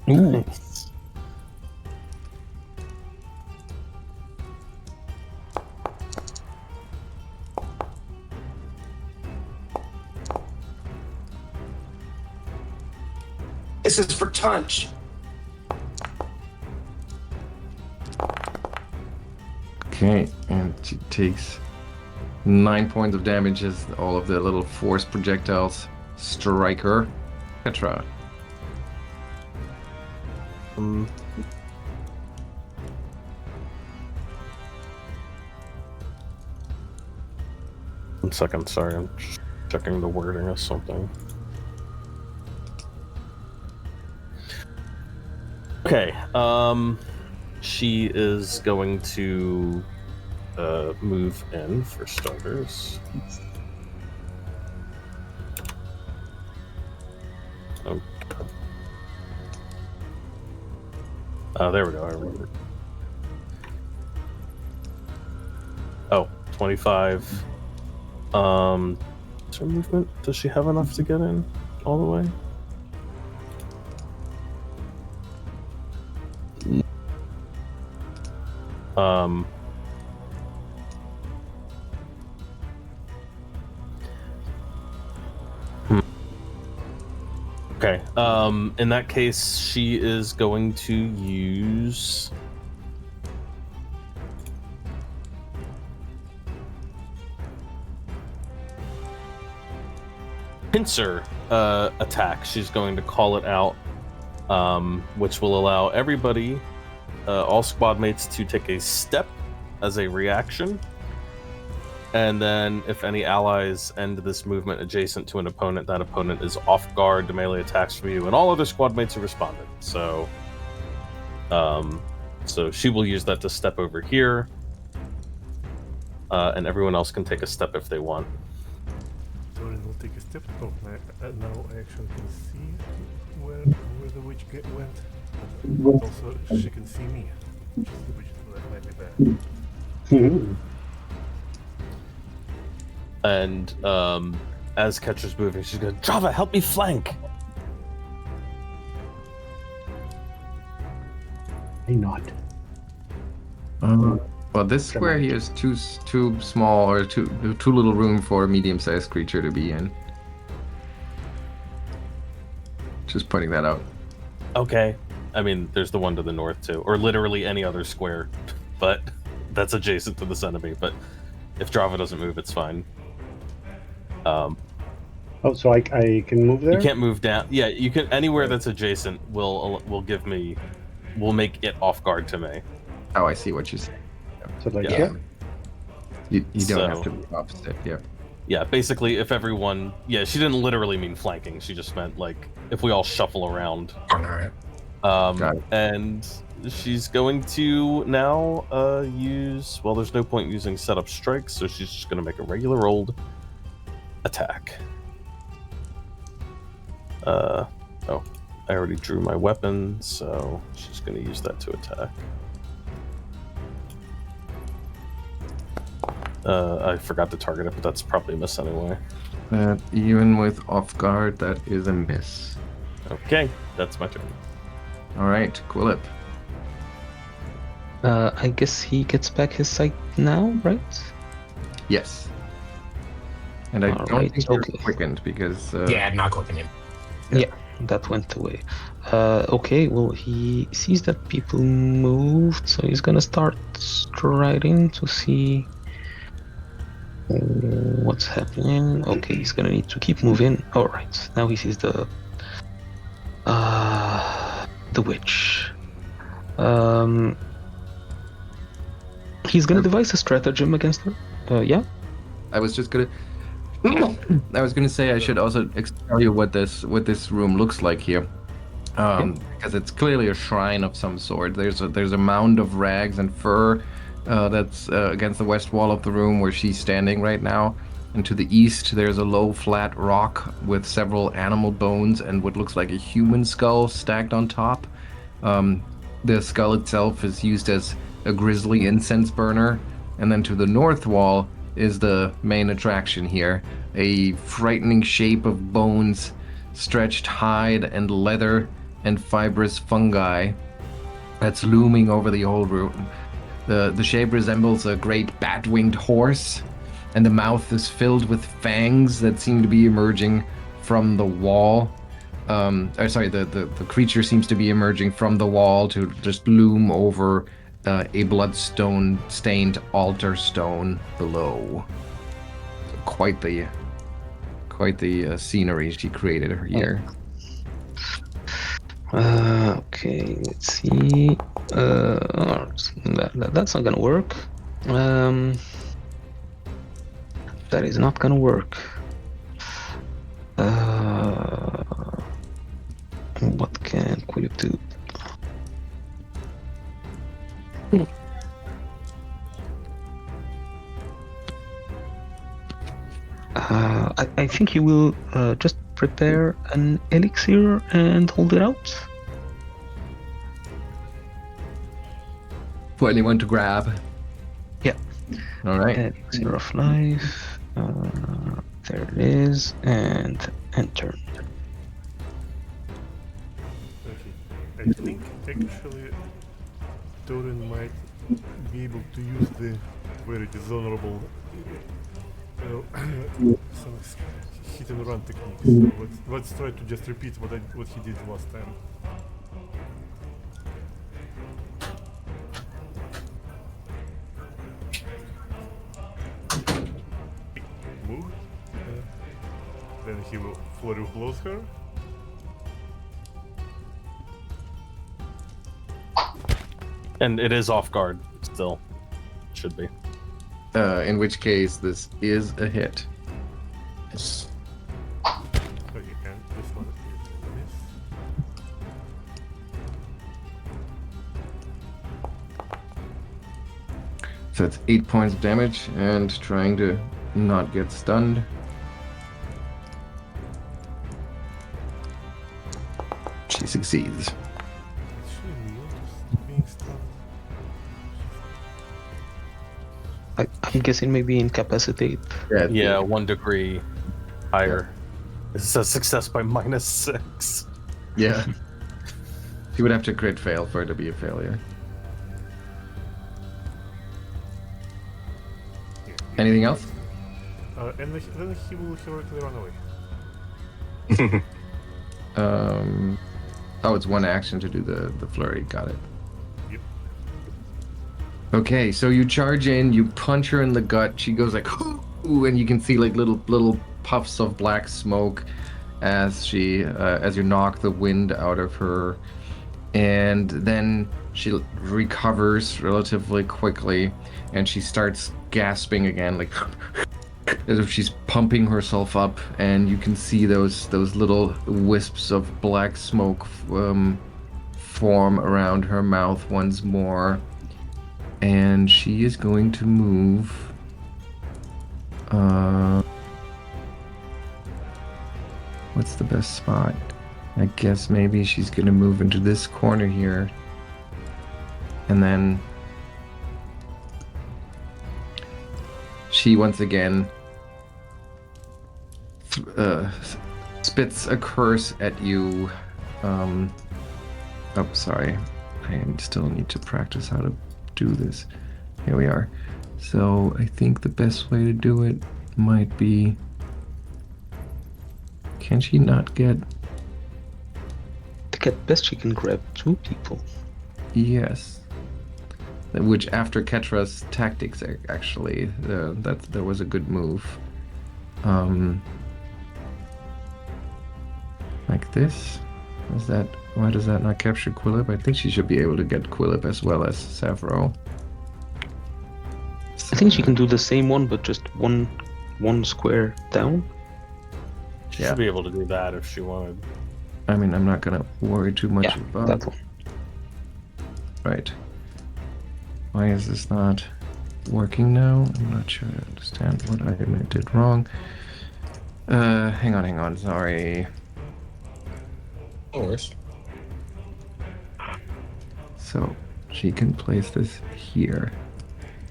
Ooh. This is for Tunch. Okay, and she takes 9 points of damage as all of the little force projectiles strike her. Ketra. One second, sorry, I'm just checking the wording of something. Okay, she is going to move in for starters. Oh, there we go, I remember. Oh, 25. Is her movement? Does she have enough to get in all the way? Okay. In that case, she is going to use pincer attack. She's going to call it out, which will allow everybody, all squad mates, to take a step as a reaction. And then if any allies end this movement adjacent to an opponent, that opponent is off guard to melee attacks from you and all other squad mates who responded. So so she will use that to step over here. And everyone else can take a step if they want. Toren will take a step. Oh, now I actually can see where the witch went. But also she can see me, which might be bad. And as Ketra's moving, she's going, Drava, help me flank! Why not? Well, this square here is too small, or too little room for a medium-sized creature to be in. Just pointing that out. Okay. I mean, there's the one to the north, too. Or literally any other square. But that's adjacent to this enemy. But if Drava doesn't move, it's fine. Oh, so I can move there? You can't move down. Yeah, you can. Anywhere that's adjacent will make it off guard to me. Oh, I see what you're saying. So like Yeah. here? You don't have So- to be opposite, yeah. Yeah, basically, if everyone... Yeah, she didn't literally mean flanking. She just meant, like, if we all shuffle around. Alright. Got it. And she's going to now use... Well, there's no point using setup strikes, so she's just going to make a regular rolled attack. Oh, I already drew my weapon, so she's going to use that to attack. I forgot to target it, but that's probably a miss anyway. Even with off guard, that is a miss. Okay, that's my turn. All right, Quillip. I guess he gets back his sight now, right? Yes. And I All don't right, think you're okay. quickened because... Yeah, not clicking him. That went away. Okay, well, he sees that people moved, so he's gonna start striding to see what's happening. Okay, he's gonna need to keep moving. Alright, now he sees the witch. He's gonna devise a stratagem against her. Yeah? I was just gonna... I was gonna say I should also tell you what this room looks like here, because it's clearly a shrine of some sort. There's a mound of rags and fur that's against the west wall of the room where she's standing right now, and to the east there's a low flat rock with several animal bones and what looks like a human skull stacked on top. The skull itself is used as a grisly incense burner, and then to the north wall is the main attraction here. A frightening shape of bones, stretched hide and leather and fibrous fungi that's looming over the whole room. The shape resembles a great bat-winged horse, and the mouth is filled with fangs that seem to be emerging from the wall. The creature seems to be emerging from the wall to just loom over a bloodstone-stained altar stone below. Quite the scenery she created here. Okay, let's see. That's not gonna work. That is not gonna work. What can Quillip do? I think he will just prepare an elixir and hold it out. For anyone to grab. Yeah. All right. Elixir of life. There it is, and enter. Okay. I think actually Toren might be able to use the very dishonorable some hit and run technique. So let's try to just repeat what he did last time. Move. Then he will flurry of blows her. And it is off guard still. should be. In which case, this is a hit. Yes. Okay, and this one is this. So it's 8 points of damage, and trying to not get stunned. She succeeds. Is she immune to being stunned? I'm guessing maybe incapacitate. Yeah, 1 degree higher. This is a success by -6. Yeah. She would have to crit fail for it to be a failure. Yeah, Anything else? And then he will heroically run away. Oh, it's 1 action to do the flurry. Got it. Yep. Okay, so you charge in, you punch her in the gut. She goes like, ooh, and you can see like little puffs of black smoke as as you knock the wind out of her, and then she recovers relatively quickly, and she starts gasping again, like as if she's pumping herself up, and you can see those little wisps of black smoke form around her mouth once more, and she is going to move. What's the best spot? I guess maybe she's gonna move into this corner here, and then she once again spits a curse at you. Oh, sorry. I still need to practice how to do this. Here we are. So I think the best way to do it might be... Can she not get... I think at best she can grab 2 people. Yes. Which, after Ketra's tactics, actually, there was a good move. Like this? Why does that not capture Quillip? I think she should be able to get Quillip as well as Sevro. I think she can do the same one, but just one square down. She Yeah. should be able to do that if she wanted. I mean, I'm not gonna worry too much Yeah, about that one. Right. Why is this not working now? I'm not sure I understand what I did wrong. Hang on, sorry. No worries. So she can place this here,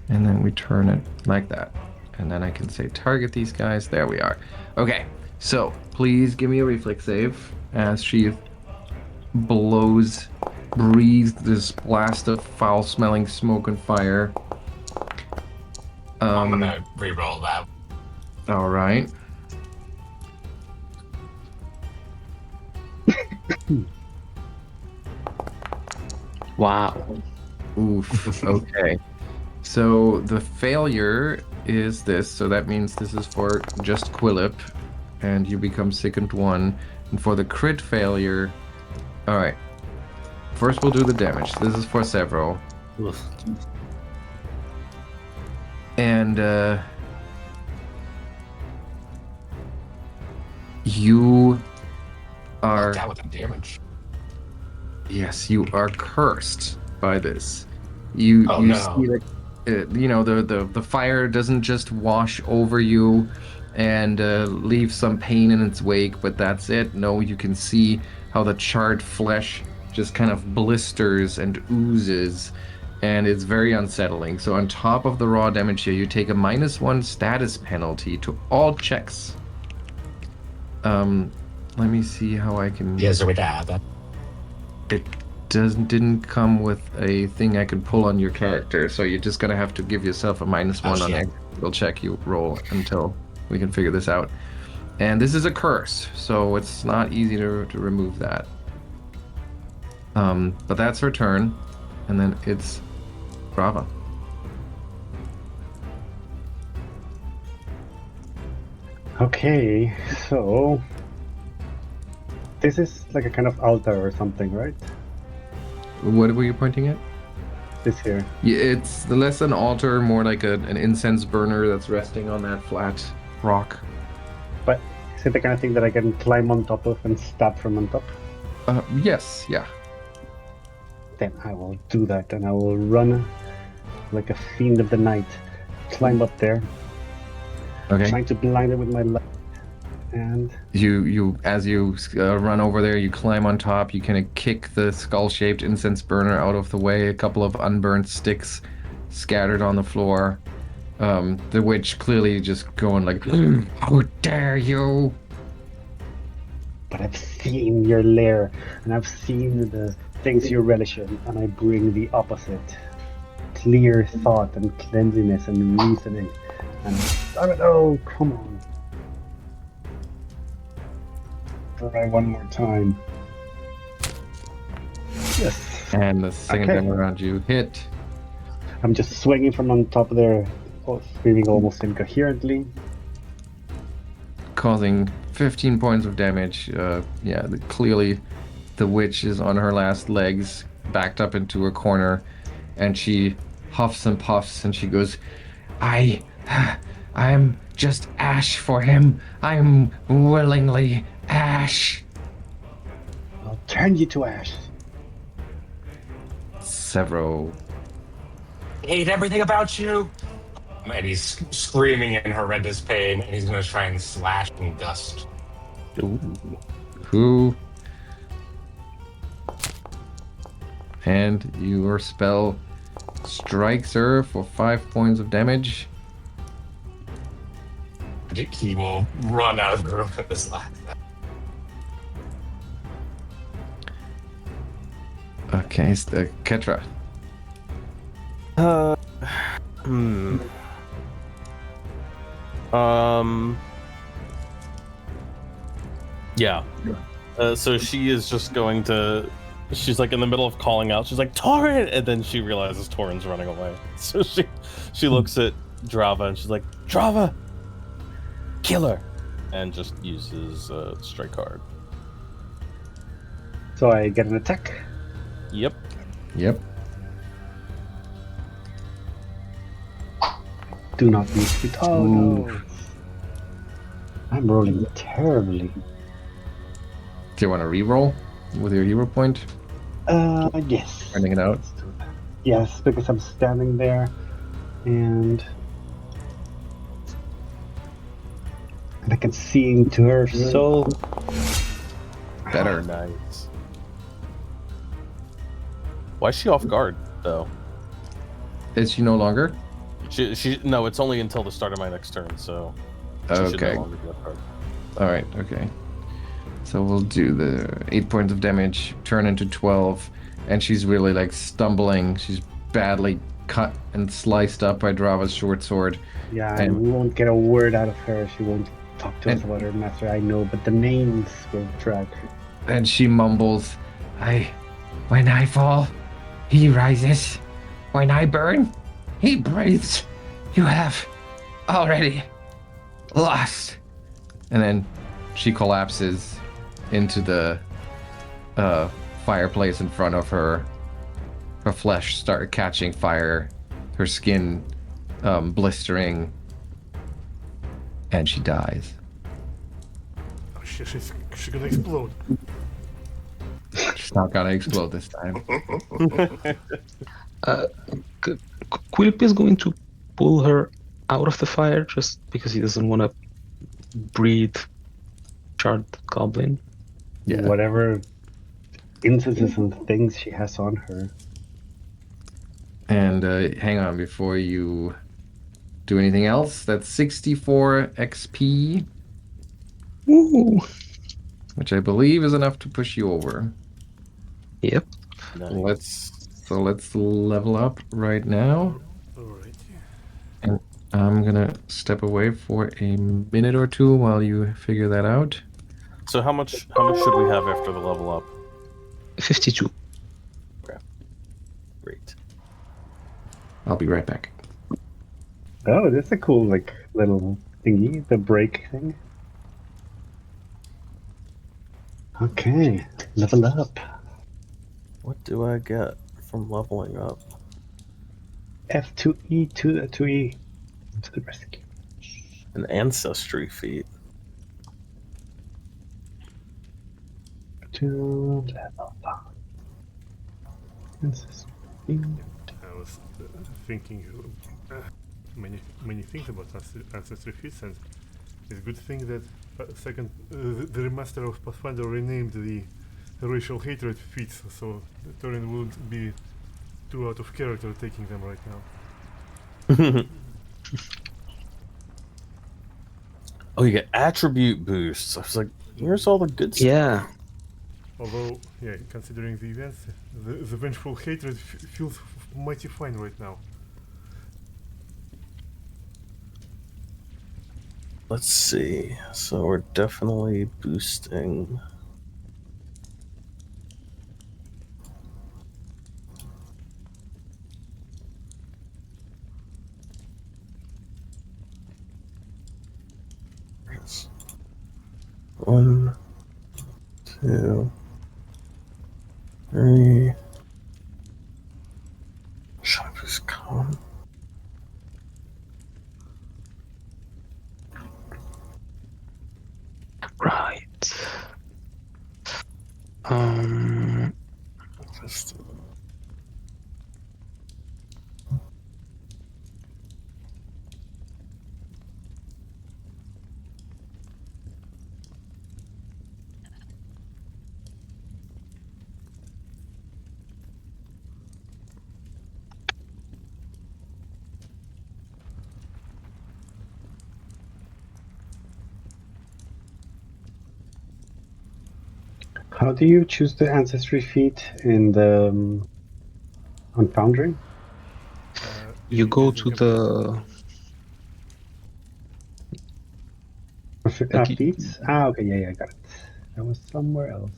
and then we turn it like that, and then I can say target these guys. There we are. Okay, so please give me a reflex save as she breathes this blast of foul-smelling smoke and fire. I'm gonna re-roll that. All right. Wow. Oof. Okay. So the failure is this. So that means this is for just Quillip, and you become sickened 1. And for the crit failure, all right. First, we'll do the damage. This is for Sevro, Ugh. and you are. That with the damage. Yes, you are cursed by this. You Oh, you no. see that the fire doesn't just wash over you and leave some pain in its wake, but that's it. No, you can see how the charred flesh just kind of blisters and oozes, and it's very unsettling. So on top of the raw damage here, you take a -1 status penalty to all checks. Let me see how I can... Yeah, is there a way to add that? It didn't come with a thing I can pull on your character, so you're just gonna have to give yourself a -1 on shit. every single check you roll until we can figure this out. And this is a curse, so it's not easy to remove that. But that's her turn, and then it's Drava. Okay, so this is like a kind of altar or something, right? What were you pointing at? this here? It's less an altar, more like an incense burner that's resting on that flat rock. But is it the kind of thing that I can climb on top of and stab from on top? Yes, yeah. Then I will do that, and I will run like a fiend of the night, climb up there, Okay. trying to blind it with my light, and You as you run over there, you climb on top. You kind of kick the skull-shaped incense burner out of the way. A couple of unburnt sticks scattered on the floor. The witch clearly just going like, "How dare you!" but I've seen your lair, and I've seen the things you relish in, and I bring the opposite. Clear thought and cleanliness and reasoning. And oh, come on. Try one more time. Yes. And the second Okay. time around, you hit. I'm just swinging from on top of there, screaming almost incoherently. Causing 15 points of damage. Clearly the witch is on her last legs, backed up into a corner, and she huffs and puffs, and she goes, I'm just ash for him. I'm willingly ash. I'll turn you to ash. Sevro. Hate everything about you. And he's screaming in horrendous pain, and he's going to try and slash and dust. Who? And your spell strikes her for 5 points of damage. He will run out of the room with this laugh. Okay, so, Ketra. Yeah. So she is just going to. She's like in the middle of calling out. She's like, Toren! And then she realizes Toren's running away. So she looks at Drava and she's like, Drava! Kill her! And just uses strike card. So I get an attack. Yep. Yep. Do not miss it. Oh no. I'm rolling terribly. Do you want to re-roll with your hero point? Yes. Finding it out. Let's do that. Yes, because I'm standing there, and I can see into her soul. Better. Nice. Why is she off guard, though? Is she no longer? She no, it's only until the start of my next turn, so she should Okay. no longer be off guard. Alright, okay. So we'll do the 8 points of damage, turn into 12, and she's really like stumbling. She's badly cut and sliced up by Drava's short sword. Yeah, And- and we won't get a word out of her. She won't talk to us And- about her master. I know, but the names will drag. And she mumbles, when I fall, he rises. When I burn, he breathes. You have already lost. And then she collapses into the fireplace in front of her. Her flesh started catching fire, her skin blistering, and she dies. Oh, she's gonna explode. She's not gonna explode this time. Quillip is going to pull her out of the fire just because he doesn't want to breathe charred goblin. Yeah. Whatever instances and things she has on her. And hang on, before you do anything else, that's 64 XP, Ooh. which I believe is enough to push you over. Yep. Nice. Let's level up right now. Alrighty. I'm gonna step away for a minute or two while you figure that out. So how much should we have after the level up? 52. Great. I'll be right back. Oh, that's a cool like little thingy, the break thing. Okay, level up. What do I get from leveling up? F2E to the 2E to the rescue. An ancestry feat. To level up. Ancestry. I was thinking many things about ancestry feats, and it's a good thing that the remaster of Pathfinder renamed the racial hatred feats, so Toren wouldn't be too out of character taking them right now. Oh, you get attribute boosts. I was like, where's all the good stuff? Yeah. Although, yeah, considering the events, the vengeful hatred feels mighty fine right now. Let's see. So we're definitely boosting. Yes. 1, 2, 3. Should I boost con? Right. Just How do you choose the ancestry feat in the on Foundry? You go Using to the like Feats? Ah, okay, yeah, I got it. That was somewhere else.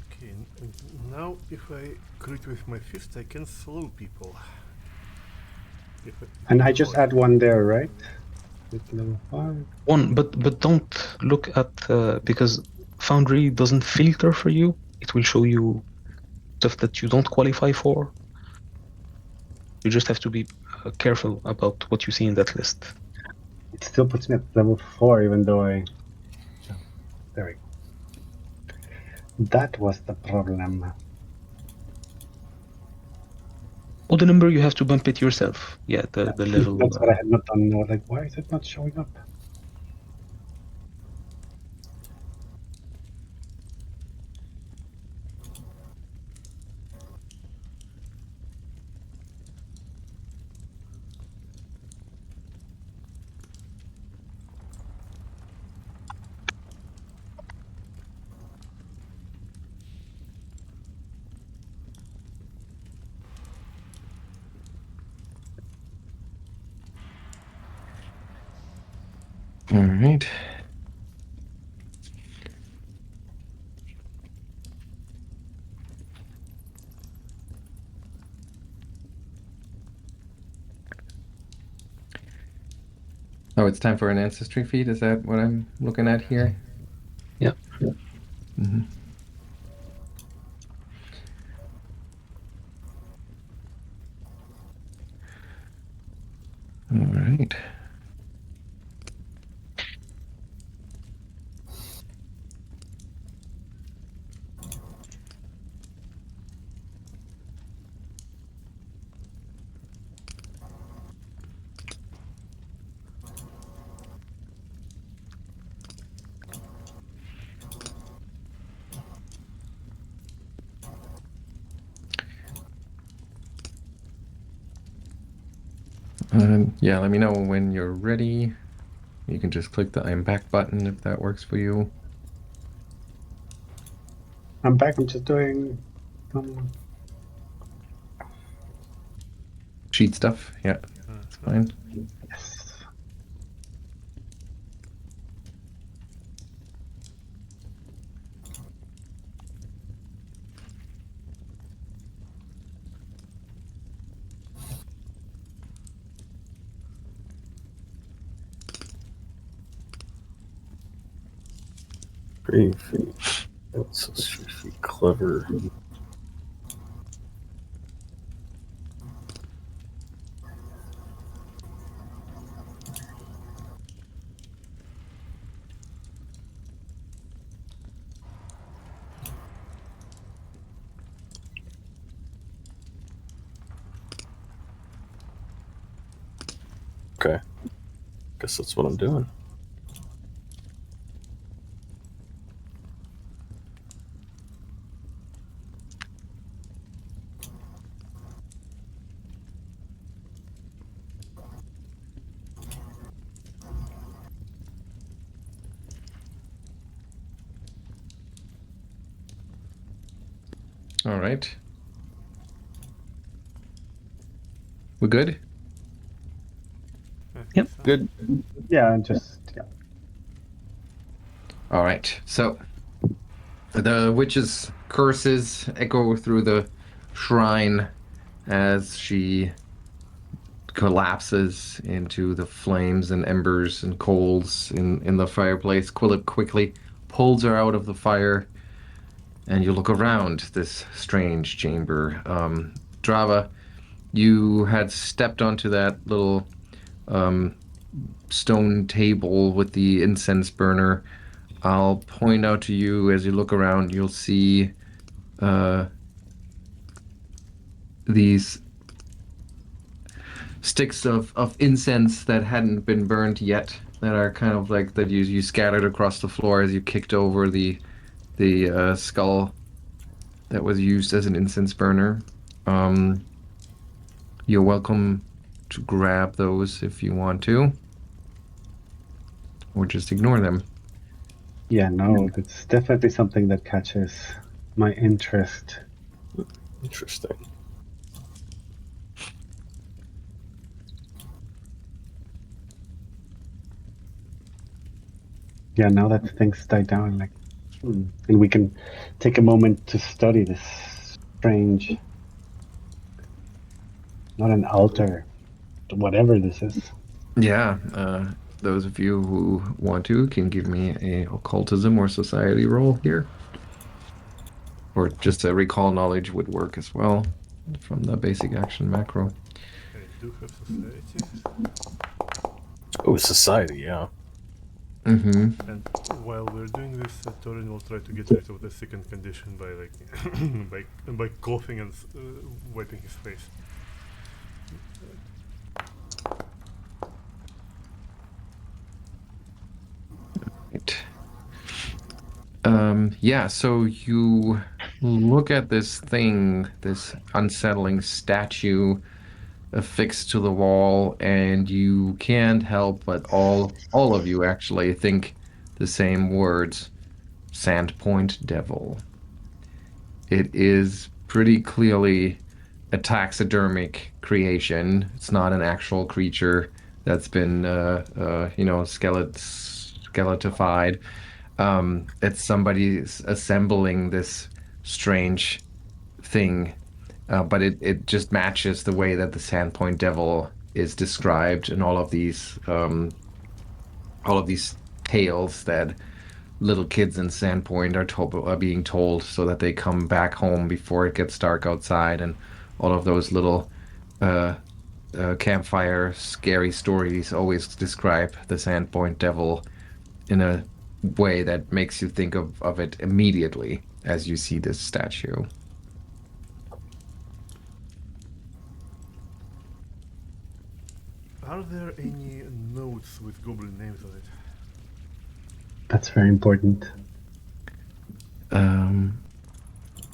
Okay, now if I crit with my fist, I can slow people. And I just add one there, right? With level 5. one, but don't look at because Foundry doesn't filter for you. It will show you stuff that you don't qualify for. You just have to be careful about what you see in that list. It still puts me at level 4, even though I. Oh, there we go. That was the problem. Oh, the number you have to bump it yourself. Yeah, the level. That's what I had not done. I was like, why is it not showing up? All right. Oh, it's time for an ancestry feat. Is that what I'm looking at here? Yeah. Mm-hmm. All right. Yeah, let me know when you're ready. You can just click the I'm back button if that works for you. I'm back. I'm just doing. Sheet stuff. Yeah, that's fine. Yes. Free feat. So should be clever. Okay. Guess that's what I'm doing. All right. We good? Yep. Good. Yeah, and just yeah. All right. So the witch's curses echo through the shrine as she collapses into the flames and embers and coals in the fireplace. Quillip quickly pulls her out of the fire, and you look around this strange chamber. Drava, you had stepped onto that little stone table with the incense burner. I'll point out to you as you look around, you'll see these sticks of incense that hadn't been burned yet, that are kind of like that you scattered across the floor as you kicked over the skull that was used as an incense burner. Um, you're welcome to grab those if you want to, or just ignore them. Yeah, no, it's definitely something that catches my interest. Interesting. Yeah, now that things die down, like, and we can take a moment to study this strange, not an altar, whatever this is. Yeah, those of you who want to can give me a occultism or society roll here. Or just a recall knowledge would work as well from the basic action macro. I do have society. Oh, society, yeah. Mm-hmm. And while we're doing this, Toren will try to get rid of the second condition by like by coughing and wiping his face. Right. Yeah, so you look at this thing, this unsettling statue affixed to the wall, and you can't help but all of you actually think the same words: Sandpoint Devil. It is pretty clearly a taxidermic creation. It's not an actual creature that's been, skeletified. It's somebody assembling this strange thing, but it just matches the way that the Sandpoint Devil is described in all of these tales that little kids in Sandpoint are being told so that they come back home before it gets dark outside, and all of those little uh, campfire scary stories always describe the Sandpoint Devil in a way that makes you think of it immediately as you see this statue. Are there any notes with goblin names on it? That's very important.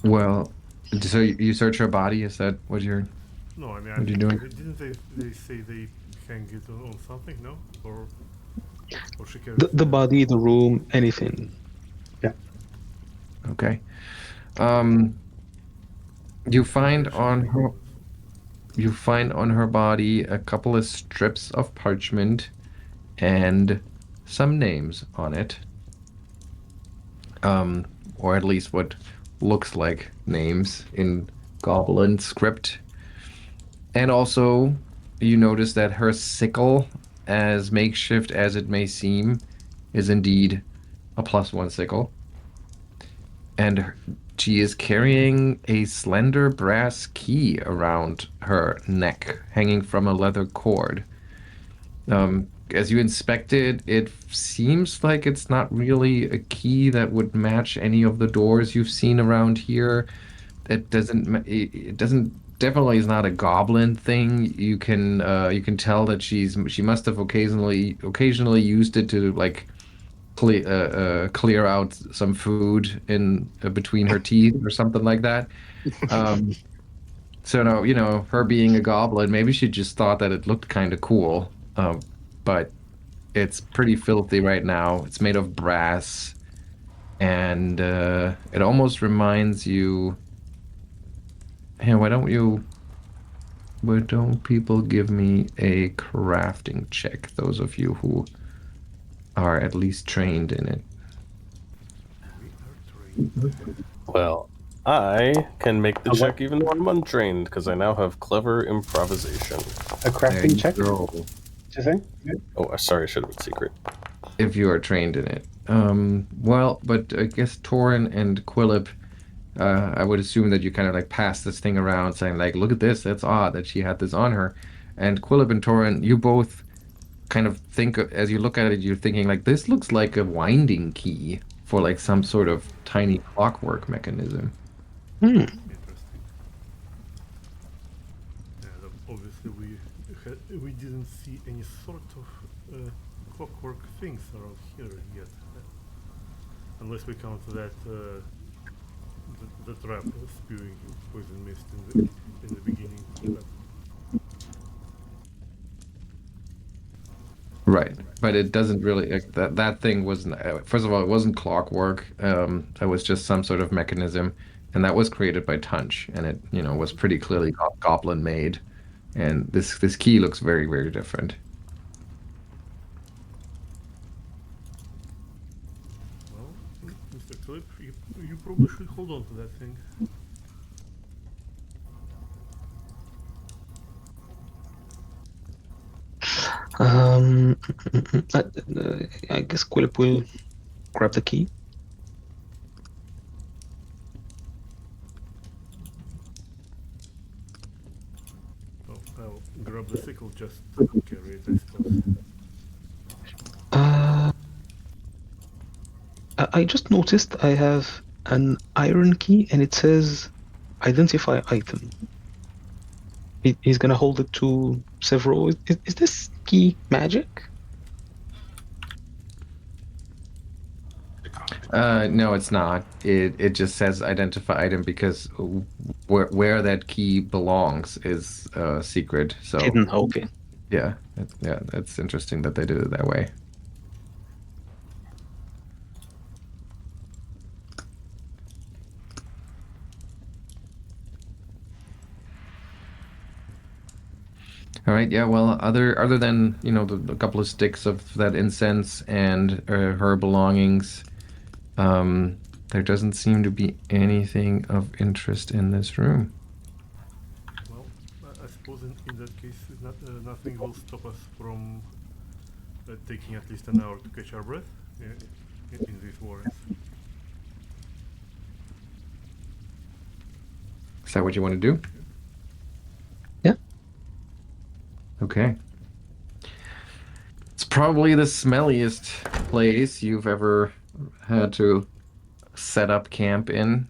Well, so you search her body? Is that what you're? No, I mean, What are you doing? didn't they say they hang it on something? No, or she carries The body, the room, anything. Okay. You find on her body a couple of strips of parchment and some names on it. Or at least what looks like names in goblin script. And also, you notice that her sickle, as makeshift as it may seem, is indeed a +1 sickle. and she is carrying a slender brass key around her neck, hanging from a leather cord. As you inspect it, it seems like it's not really a key that would match any of the doors you've seen around here. It doesn't definitely is not a goblin thing. You can tell that she must have occasionally used it to like clear out some food in between her teeth or something like that. Um, so no, her being a goblin, maybe she just thought that it looked kind of cool. But it's pretty filthy right now. It's made of brass, and it almost reminds you. Hey, why don't people give me a crafting check? Those of you who are at least trained in it. We are trained. Well, I can make the what? check even though I'm untrained because I now have clever improvisation. A crafting check? Go. Did you say? Oh, sorry, I should have been secret. If you are trained in it. Well, but I guess Toren and Quillip, I would assume that you kind of like pass this thing around saying like, look at this, that's odd that she had this on her. And Quillip and Toren, you both kind of think, as you look at it, you're thinking like, this looks like a winding key for like some sort of tiny clockwork mechanism. Interesting. And obviously we didn't see any sort of clockwork things around here yet, unless we count that the trap spewing poison mist in the beginning. Right, but it doesn't really like, that thing wasn't first of all, it wasn't clockwork. It was just some sort of mechanism, and that was created by Tunch, and it was pretty clearly goblin made. And this key looks very, very different. Well, Mr. Quillip, you probably should hold on to that thing. I guess Quillip will grab the key. Oh, I'll grab the sickle just to carry it, I suppose. I just noticed I have an iron key and it says identify item. He's gonna hold it to Sevro. Is this key magic? No, it's not. It just says identify item because where that key belongs is secret. So Hidden. Okay. yeah, that's interesting that they did it that way. All right, yeah. Well, other than the couple of sticks of that incense and her belongings, there doesn't seem to be anything of interest in this room. Well, I suppose in that case, nothing will stop us from taking at least an hour to catch our breath in these warrens. Is that what you want to do? Yeah. Okay. It's probably the smelliest place you've ever had to set up camp in,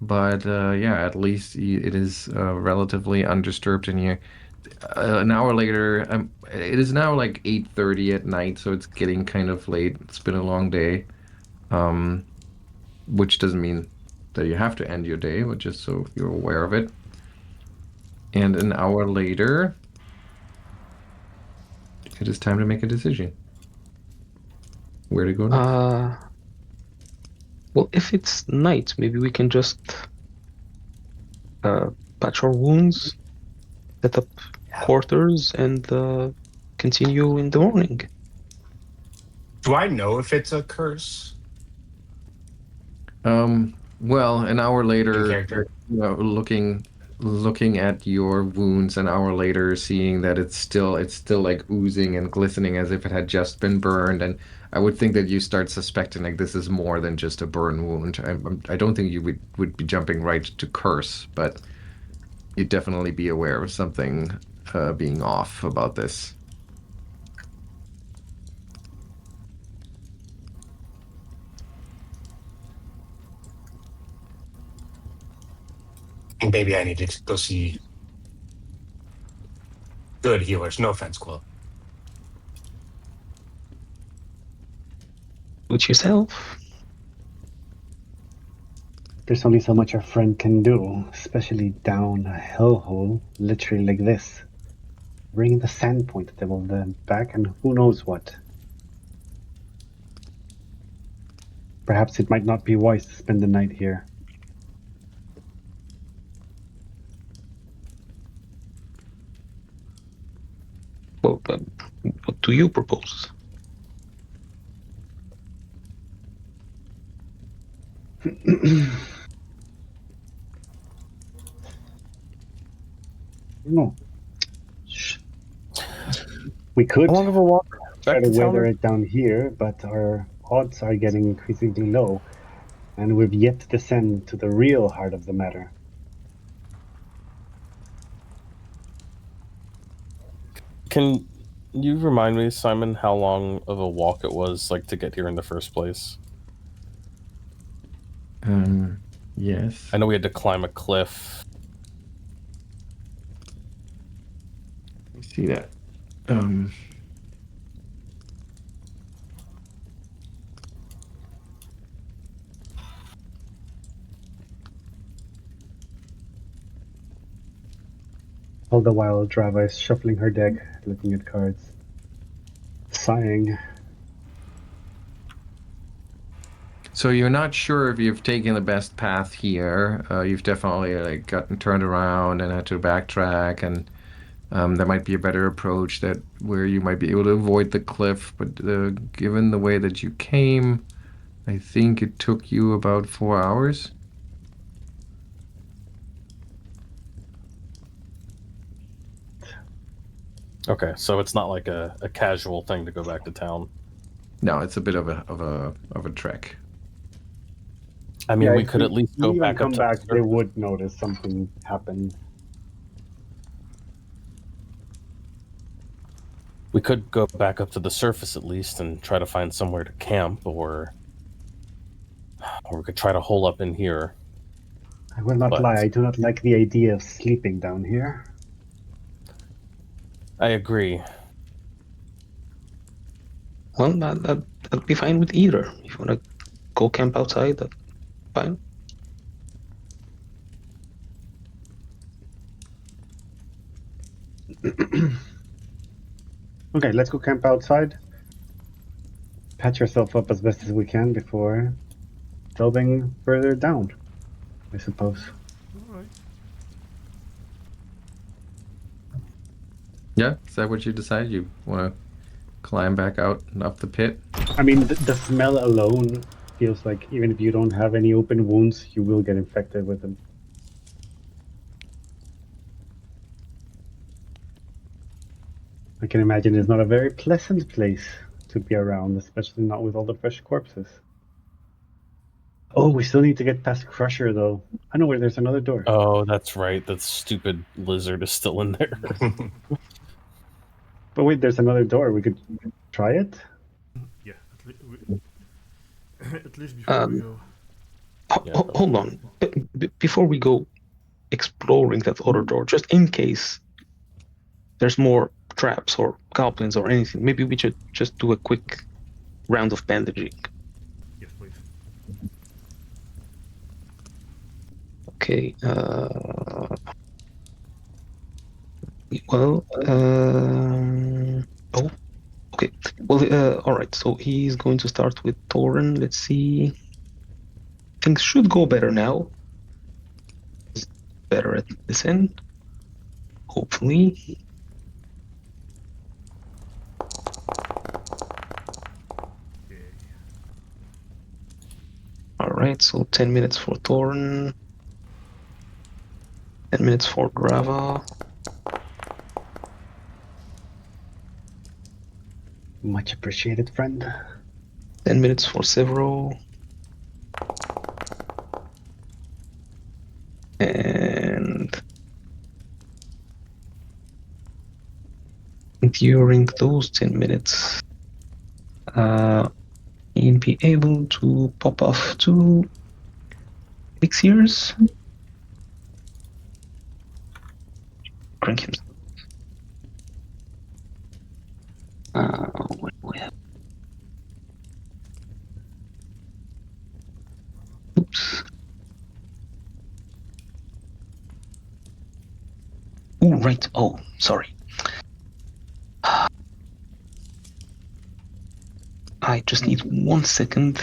but yeah, at least it is relatively undisturbed. And you, an hour later, it is now like 8:30 at night, so it's getting kind of late. It's been a long day, which doesn't mean that you have to end your day, but just so you're aware of it. And an hour later, it is time to make a decision. Where to go next? Well, if it's night, maybe we can just patch our wounds, set up quarters, and continue in the morning. Do I know if it's a curse? Well, an hour In later, character. looking at your wounds, an hour later, seeing that it's still like oozing and glistening as if it had just been burned, and I would think that you start suspecting like this is more than just a burn wound. I don't think you would be jumping right to curse, but you'd definitely be aware of something being off about this. And maybe I need to go see good healers. No offense, Quill. Do it yourself. There's only so much our friend can do, especially down a hellhole, literally like this. Bring the Sandpoint devil then back, and who knows what. Perhaps it might not be wise to spend the night here. Well, what do you propose? No. Shh. We could How long of a walk try back to to town? weather it down here, but our odds are getting increasingly low, and we've yet to descend to the real heart of the matter. Can you remind me, Simon, how long of a walk it was like to get here in the first place? Yes. I know we had to climb a cliff. Let me see that. All the while, Drava is shuffling her deck, looking at cards, sighing. So you're not sure if you've taken the best path here. You've definitely like gotten turned around and had to backtrack, and there might be a better approach that where you might be able to avoid the cliff. But given the way that you came, I think it took you about 4 hours. Okay, so it's not like a casual thing to go back to town. No, it's a bit of a trek. I mean, Yeah, we if could at least go leave and back up come to back, the they surface. would notice something happened. We could go back up to the surface at least and try to find somewhere to camp, or we could try to hole up in here. I will not But- lie, I do not like the idea of sleeping down here. I agree. Well, that'd be fine with either. If you want to go camp outside, that's fine. Okay, let's go camp outside. Patch yourself up as best as we can before delving further down, I suppose. All right. Yeah, is that what you decided? You want to climb back out and up the pit? I mean, the smell alone feels like even if you don't have any open wounds, you will get infected with them. I can imagine it's not a very pleasant place to be around, especially not with all the fresh corpses. Oh, we still need to get past Crusher, though. I know where there's another door. Oh, that's right. That stupid lizard is still in there. But wait, there's another door. We could try it? Yeah, at least before we go. Yeah. Hold on. Before we go exploring that other door, just in case there's more traps or goblins or anything, maybe we should just do a quick round of bandaging. Yes, please. Okay. Well. Oh. Okay. Well. All right. So he's going to start with Toren. Let's see. Things should go better now. He's better at this end. Hopefully. Okay. All right. So 10 minutes for Toren. 10 minutes for Drava. Much appreciated, friend. 10 minutes for Sevro. And during those 10 minutes, he'll be able to pop off 2 elixirs. Crank himself. What do we have? Oops. Oh, right. Oh, sorry. I just need 1 second.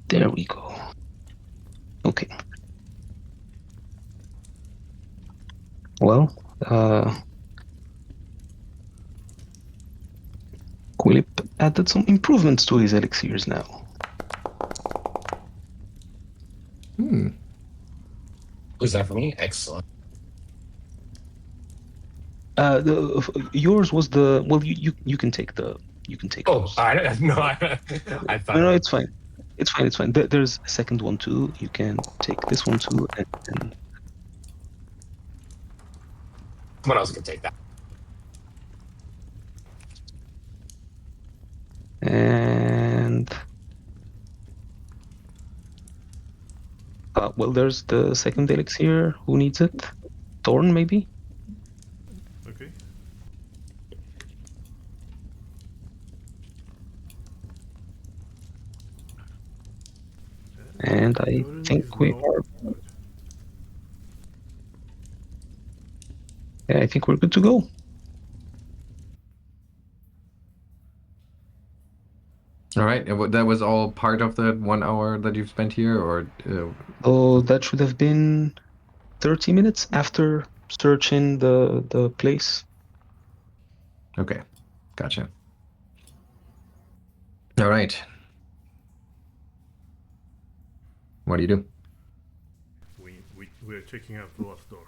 There we go. Okay. Well, Quillip added some improvements to his elixirs now. Was that for me? Excellent. Yours was the well. You can take the Oh, those. I thought. No, it's fine. It's fine. It's fine. There's a second one too. You can take this one too, and Someone else can take that. well, there's the second elixir. Who needs it? Toren, maybe. Okay. And I Toren is think we now are. good. Yeah, I think we're good to go. All right, and that was all part of the 1 hour that you've spent here, or Oh, that should have been 30 minutes after searching the place. okay, gotcha. All right, what do you do? We're checking out the last door.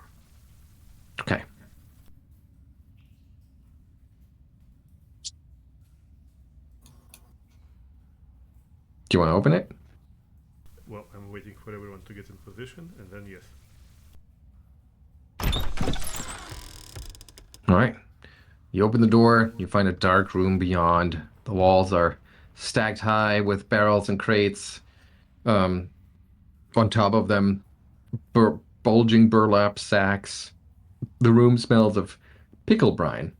Okay. Do you want to open it? Well, I'm waiting for everyone to get in position, and then yes. All right. You open the door, you find a dark room beyond. The walls are stacked high with barrels and crates. On top of them, bulging burlap sacks. The room smells of pickle brine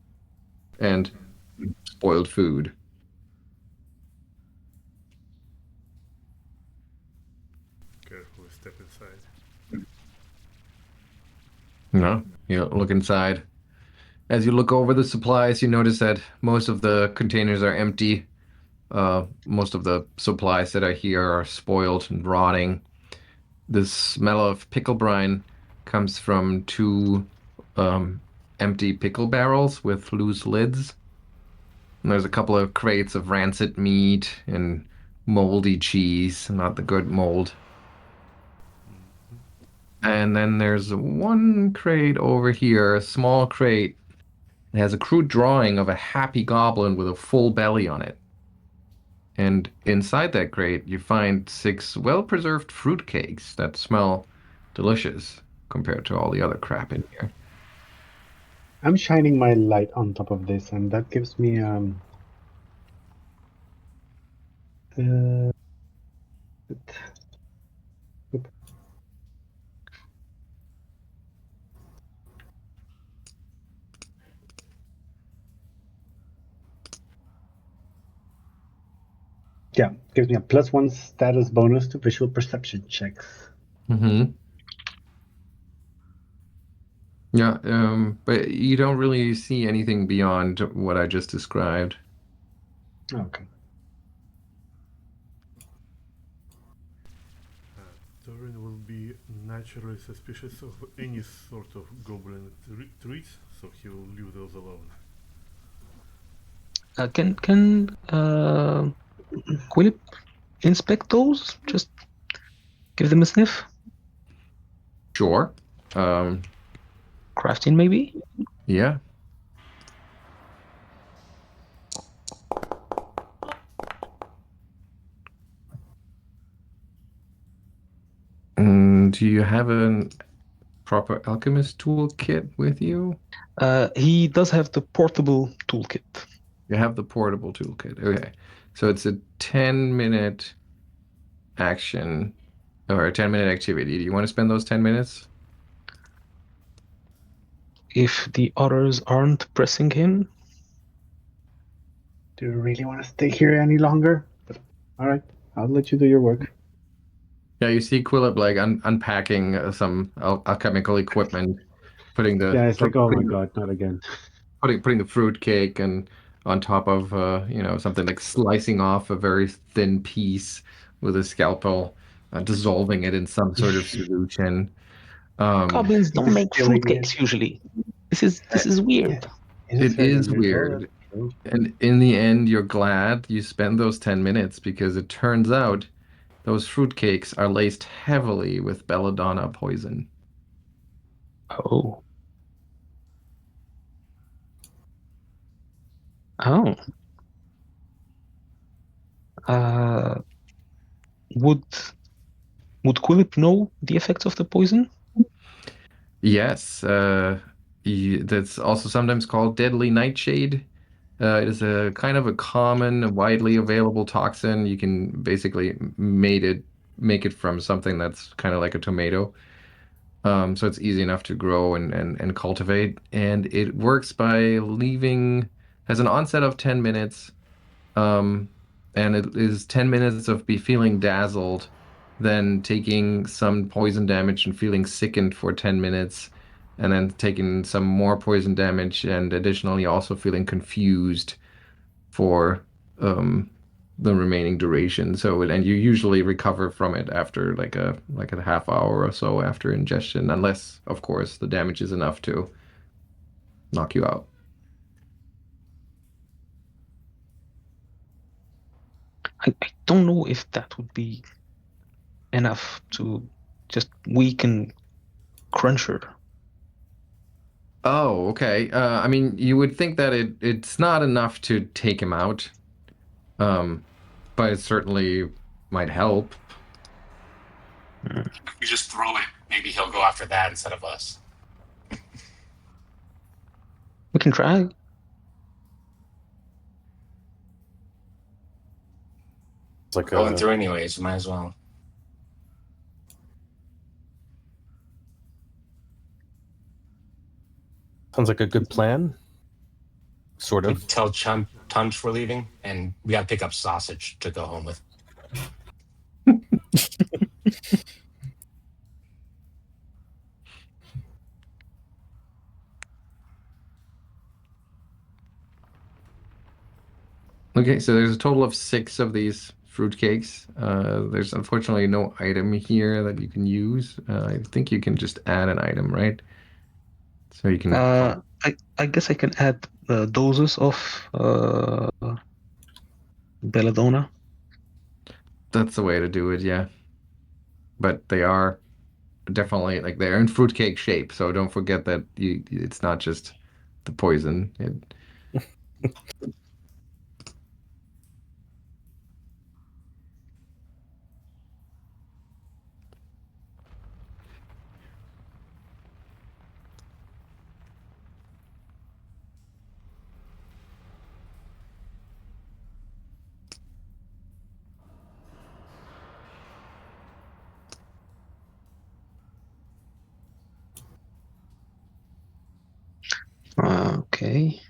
and spoiled food. Carefully step inside. You look inside. As you look over the supplies, you notice that most of the containers are empty. Most of the supplies that are here are spoiled and rotting. The smell of pickle brine comes from 2 empty pickle barrels with loose lids. And there's a couple of crates of rancid meat and moldy cheese, not the good mold. And then there's 1 crate over here, a small crate. It has a crude drawing of a happy goblin with a full belly on it. And inside that crate, you find 6 well-preserved fruitcakes that smell delicious compared to all the other crap in here. I'm shining my light on top of this, and that gives me yeah, gives me a +1 status bonus to visual perception checks. Mm-hmm. Yeah, but you don't really see anything beyond what I just described. Okay. Toren will be naturally suspicious of any sort of goblin treats, so he will leave those alone. Can Quillip inspect those? Just give them a sniff. Sure. Crafting, maybe. Yeah. Do you have a proper alchemist toolkit with you? He does have the portable toolkit. You have the portable toolkit. Okay. So it's a 10-minute action or a 10-minute activity. Do you want to spend those 10 minutes? If the others aren't pressing him, Do you really want to stay here any longer? But all right, I'll let you do your work. Yeah, you see Quillip like unpacking some alchemical equipment, putting the Yeah, it's like, oh my putting, god, not again. putting the fruit cake and on top of something like slicing off a very thin piece with a scalpel, dissolving it in some sort of solution. goblins don't make Distilling it. fruitcakes usually. This is weird. It's It very is unusual, weird. that's true. And in the end, you're glad you spend those 10 minutes because it turns out those fruitcakes are laced heavily with belladonna poison. Oh. Oh. Would Quillip know the effects of the poison? Yes, that's also sometimes called deadly nightshade. It is a kind of a common, widely available toxin. You can basically make it from something that's kind of like a tomato. So it's easy enough to grow and cultivate. And it works by has an onset of 10 minutes. Um, and it is 10 minutes of be feeling dazzled, then taking some poison damage and feeling sickened for 10 minutes, and then taking some more poison damage and additionally also feeling confused for the remaining duration. And you usually recover from it after like a half hour or so after ingestion, unless, of course, the damage is enough to knock you out. I don't know if that would be enough to just weaken Cruncher. Oh, okay. I mean, you would think that it's not enough to take him out, but it certainly might help. If we just throw it, maybe he'll go after that instead of us. We can try. It's like Going through anyways, we might as well. sounds like a good plan. Sort We of. tell Tunch we're leaving, and we got to pick up sausage to go home with. Okay, so there's a total of 6 of these fruitcakes. There's unfortunately no item here that you can use. I think you can just add an item, right? So you can. I guess I can add doses of belladonna. That's the way to do it, yeah. But they are definitely like they're in fruitcake shape, so don't forget that it's not just the poison. Okay.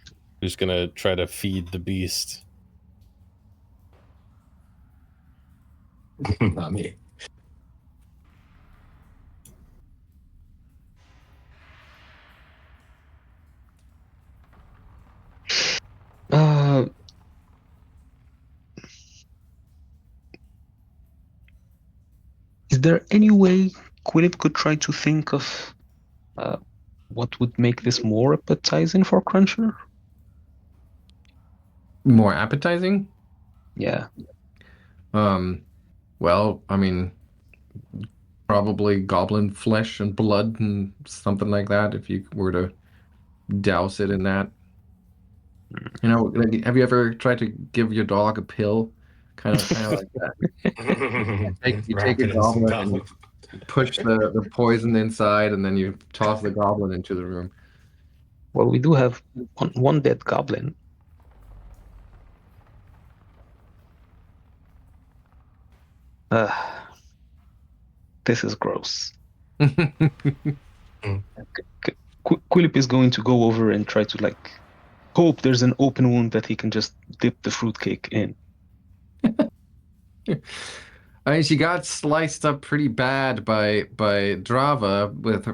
Who's gonna try to feed the beast? Not me. Is there any way Quillip could try to think of what would make this more appetizing for Cruncher? More appetizing? Yeah. Well, I mean, probably goblin flesh and blood and something like that if you were to douse it in that. You know, like, have you ever tried to give your dog a pill? Kind of like that. You take Wrap a it in some goblin and gum. you push the poison inside, and then you toss the goblin into the room. Well, we do have one dead goblin. This is gross. Quillip is going to go over and try to hope there's an open wound that he can just dip the fruitcake in. I mean, she got sliced up pretty bad by Drava with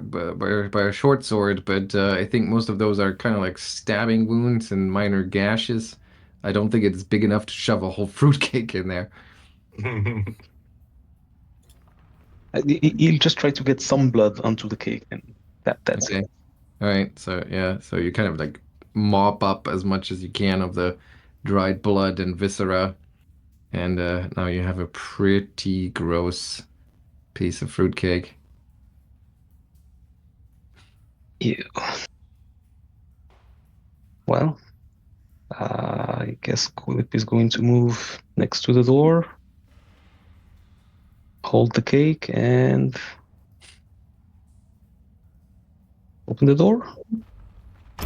by a short sword, but I think most of those are kind of like stabbing wounds and minor gashes. I don't think it's big enough to shove a whole fruitcake in there. He'll just try to get some blood onto the cake, and that's Okay. it. All right. So yeah, so you kind of like mop up as much as you can of the dried blood and viscera, and now you have a pretty gross piece of fruitcake. Ew. Well, I guess Quillip is going to move next to the door, hold the cake, and open the door.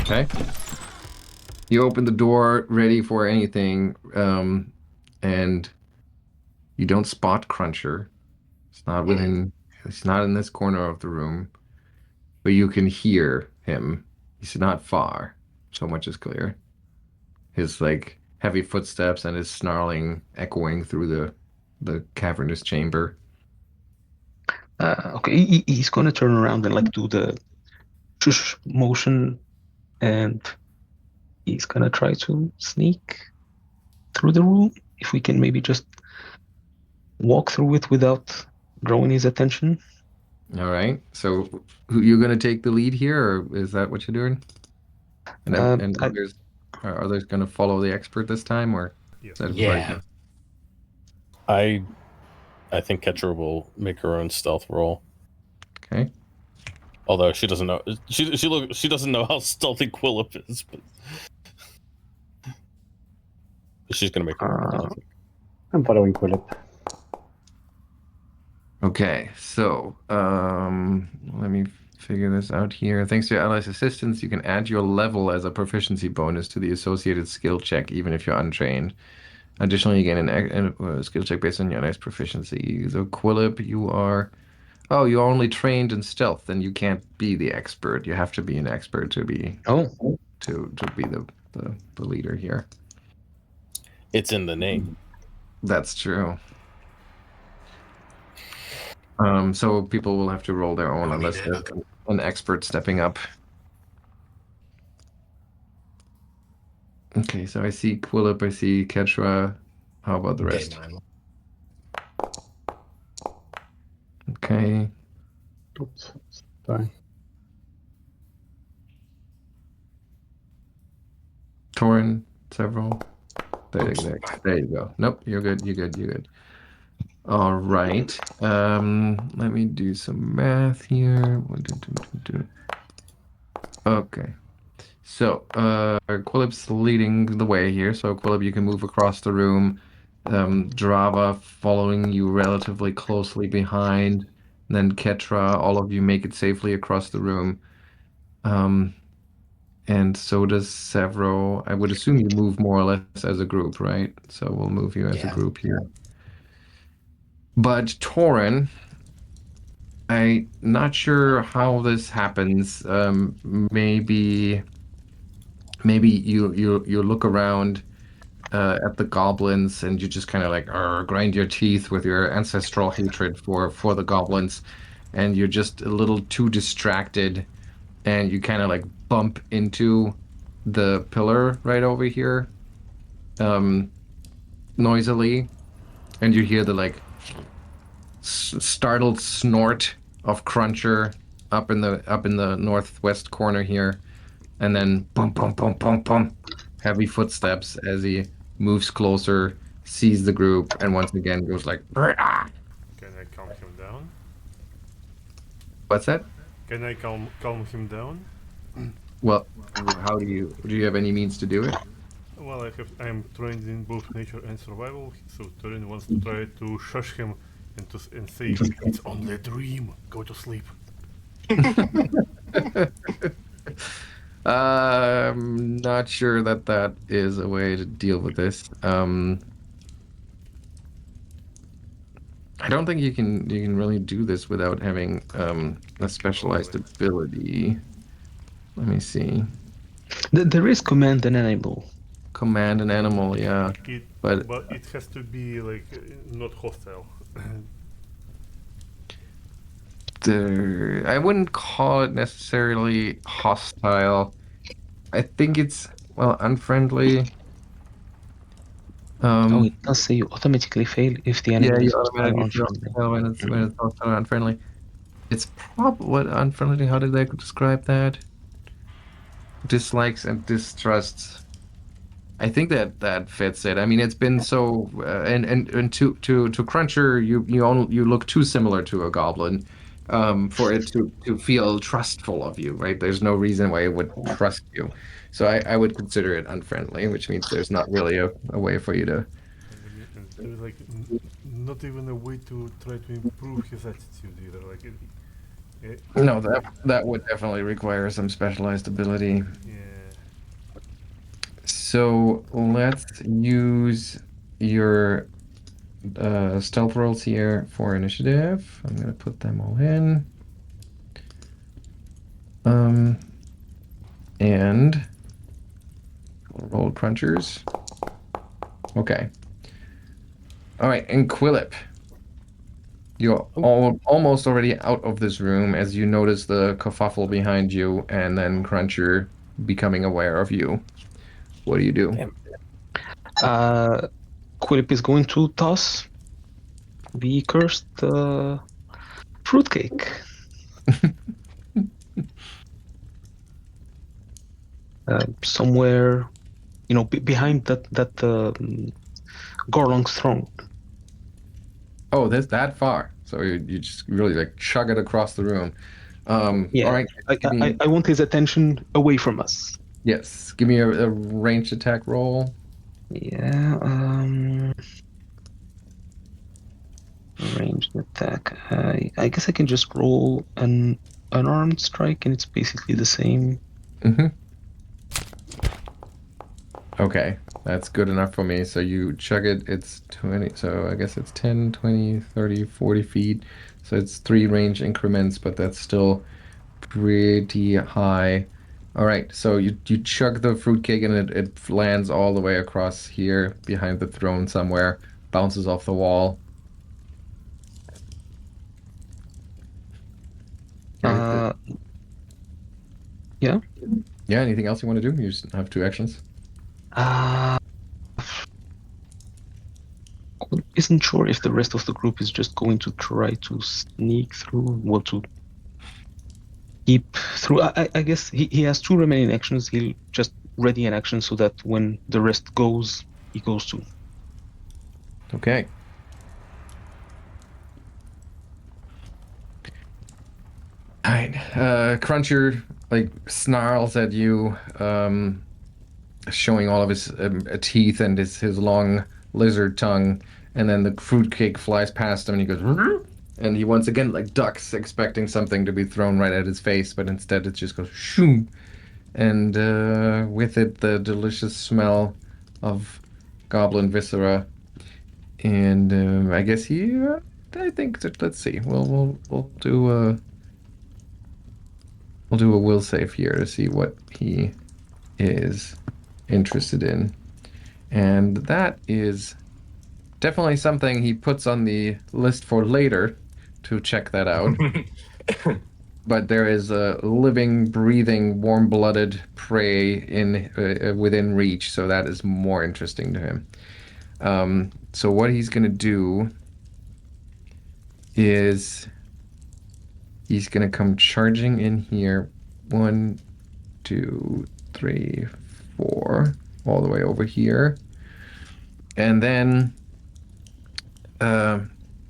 Okay. You open the door, ready for anything, and you don't spot Cruncher. It's not within. It's not in this corner of the room, but you can hear him. He's not far. So much is clear. His like heavy footsteps and his snarling echoing through the cavernous chamber. Okay, he's going to turn around and do the shush motion, and he's going to try to sneak through the room. If we can maybe just walk through it without drawing his attention. All right. So, you gonna take the lead here, or is that what you're doing? And are others gonna follow the expert this time, or Yes. is that everybody? Yeah. I think Ketra will make her own stealth roll. Okay. Although she doesn't know she doesn't know how stealthy Quillip is, but she's gonna make her own roll, I think. I'm following Quillip. Okay, so let me figure this out here. Thanks to your allies' assistance, you can add your level as a proficiency bonus to the associated skill check, even if you're untrained. Additionally, you gain a skill check based on your allies' proficiency. So Quillip, you're only trained in stealth, then you can't be the expert. You have to be an expert to be to be the leader here. It's in the name. That's true. So people will have to roll their own unless there's an expert stepping up. Okay, so I see Quillip, I see Ketra. How about the rest? Okay. Oops, sorry. Toren, Sevro. There you go. Nope, you're good. All right. Let me do some math here. Okay. So, Quillip's leading the way here. So, Quillip, you can move across the room. Drava following you relatively closely behind. Then Ketra, all of you make it safely across the room. And so does Sevro. I would assume you move more or less as a group, right? So we'll move you as a group here. But Toren, I'm not sure how this happens. Maybe you look around at the goblins and you just kind of like grind your teeth with your ancestral hatred for the goblins, and you're just a little too distracted, and you kind of like bump into the pillar right over here, noisily, and you hear the like startled snort of Cruncher up in the northwest corner here, and then bum bum bum bum bum, heavy footsteps as he moves closer, sees the group, and once again goes like, "Brrrah!" Can I calm him down? What's that? Can I calm him down? Well, how do you have any means to do it? Well, I'm trained in both nature and survival, so Toren wants to try to shush him and say it's only a dream. Go to sleep. I'm not sure that is a way to deal with this. I don't think you can really do this without having a specialized ability. Let me see. There is command and enable. Command an animal, yeah. But But it has to be like not hostile. I wouldn't call it necessarily hostile. I think it's, well, unfriendly. Oh, it does say you automatically fail if the enemy Yeah, you is hostile or automatically unfriendly. tell when it's hostile or unfriendly. It's probably what unfriendly. How did they describe that? Dislikes and distrusts. I think that fits it. I mean, it's been so, and to Cruncher, you look too similar to a goblin, for it to feel trustful of you, right? There's no reason why it would trust you. So I would consider it unfriendly, which means there's not really a way for you to. And there's like not even a way to try to improve his attitude either. Like, No, that would definitely require some specialized ability. yeah. So let's use your stealth rolls here for initiative. I'm gonna put them all in. And roll crunchers. Okay. All right, and Quillip. You're almost already out of this room as you notice the kerfuffle behind you, and then Cruncher becoming aware of you. What do you do? Damn. Quillip is going to toss the cursed fruitcake. Somewhere, behind that Gorlong's throne. Oh, that's that far. So you just really like chug it across the room. Yeah, All right. Give me, I want his attention away from us. yes, give me a ranged attack roll. Yeah, ranged attack. I guess I can just roll an unarmed strike, and it's basically the same. Mm-hmm. Okay, that's good enough for me. So you chug it, it's 20, so I guess it's 10, 20, 30, 40 feet. So it's 3 range increments, but that's still pretty high. All right, so you chug the fruitcake and it lands all the way across here behind the throne somewhere, bounces off the wall. Yeah. Yeah, anything else you want to do? You just have 2 actions. Isn't sure if the rest of the group is just going to try to sneak through, well, to keep through. I guess he has 2 remaining actions. He'll just ready an action so that when the rest goes, he goes too. Okay. All right. Cruncher like snarls at you, showing all of his teeth and his long lizard tongue, and then the fruitcake flies past him, and he goes, "Rrr!" And he once again like ducks, expecting something to be thrown right at his face, but instead it just goes shoom, and with it the delicious smell of goblin viscera, and I guess I think that, let's see, we'll do a will save here to see what he is interested in. And that is definitely something he puts on the list for later to check that out. But there is a living, breathing, warm-blooded prey within reach, so that is more interesting to him. So what he's going to do is he's going to come charging in here. 1, 2, 3, 4, all the way over here. And then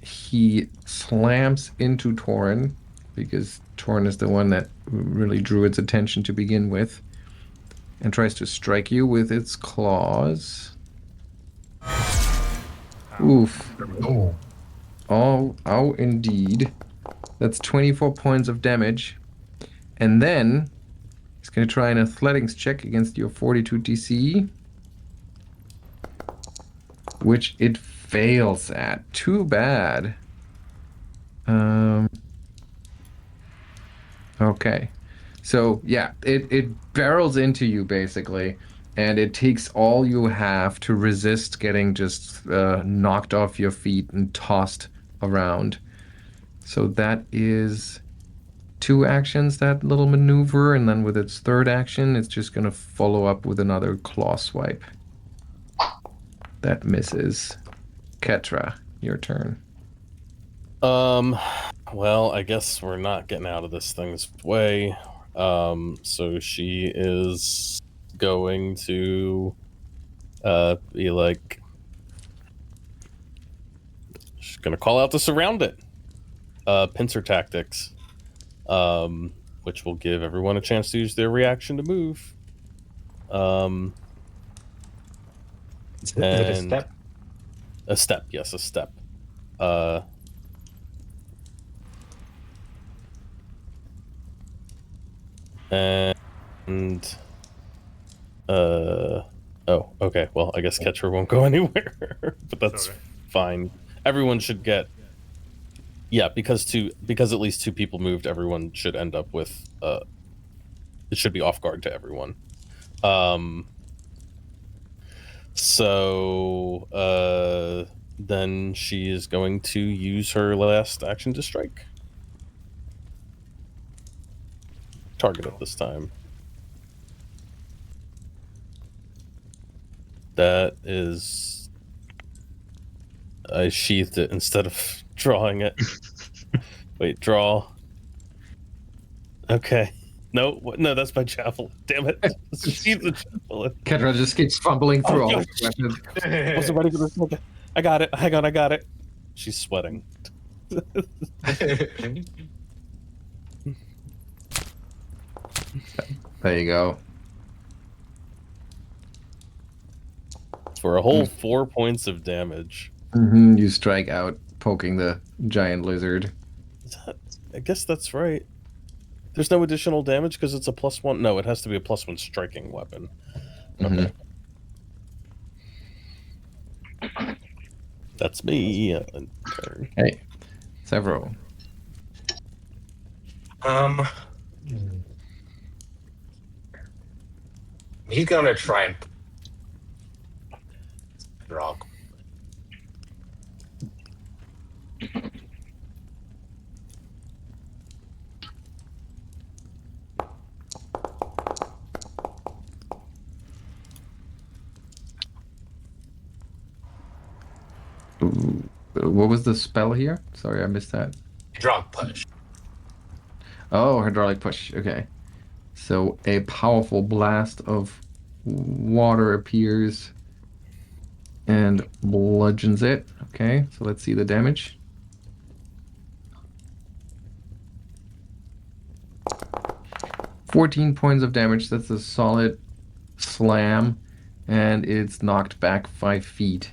he slams into Toren, because Toren is the one that really drew its attention to begin with, and tries to strike you with its claws. Oof. Oh, indeed. That's 24 points of damage. And then he's going to try an athletics check against your 42 DC, which it fails at. Too bad. Okay. So, yeah, it barrels into you, basically, and it takes all you have to resist getting just knocked off your feet and tossed around. So that is 2 actions, that little maneuver, and then with its 3rd action, it's just going to follow up with another claw swipe. That misses. Ketra, your turn. Well, I guess we're not getting out of this thing's way. So she is going to be like, she's gonna call out to surround it. Pincer tactics, which will give everyone a chance to use their reaction to move. Is it a step? A step, yes, a step. And oh, okay. Well, I guess Ketra won't go anywhere, but that's Sorry. fine. Everyone should get, yeah, because at least 2 people moved. Everyone should end up with it should be off guard to everyone. So then she is going to use her last action to strike. Target it this time. That is... I sheathed it instead of drawing it. Wait, draw. Okay. No, no, that's my javelin. Damn it. Sheathe the javelin. Ketra just keeps fumbling through all God. his weapons. Wasn't ready for this. I got it. Hang on, I got it. She's sweating. There you go. For a whole 4 points of damage. You strike out, poking the giant lizard. I guess that's right. There's no additional damage because it's a +1. No, it has to be a +1 striking weapon. Okay. That's me. Hey, Sevro. He's gonna try and draw. Ooh. What was the spell here? Sorry, I missed that. Hydraulic push. Oh, hydraulic push. Okay. So a powerful blast of water appears and bludgeons it. Okay, so let's see the damage. "14 points of damage. That's a solid slam, and it's knocked back 5 feet.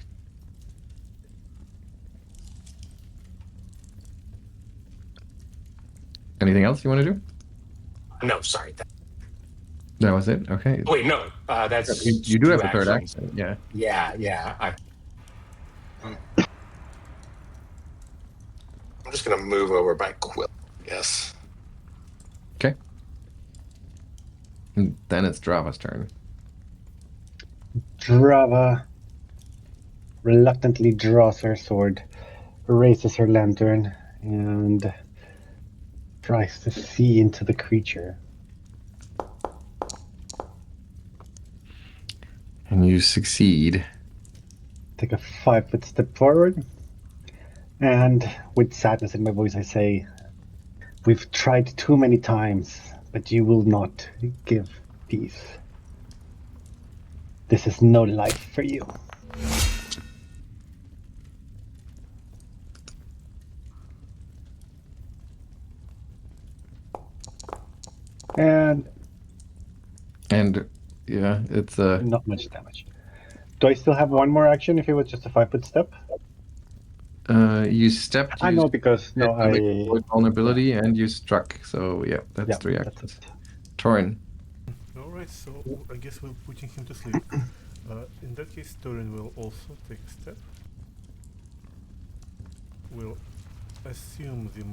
Anything else you want to do? No, sorry. That was it? Okay. Wait, no. That's You do have a 3rd actions. action, yeah. Yeah. I'm just gonna move over by Quillip, yes. Okay. And then it's Drava's turn. Drava reluctantly draws her sword, raises her lantern, and tries to see into the creature. And you succeed. Take a 5-foot step forward. And with sadness in my voice, I say, "We've tried too many times, but you will not give peace. This is no life for you." And And yeah, it's not much damage. Do I still have one more action if it was just a 5-foot step? you stepped, I you know because no, avoid vulnerability, and you struck. So yeah, that's yeah, 3 that's actions. it. Toren. Alright, so I guess we're putting him to sleep. In that case, Toren will also take a step. We'll assume the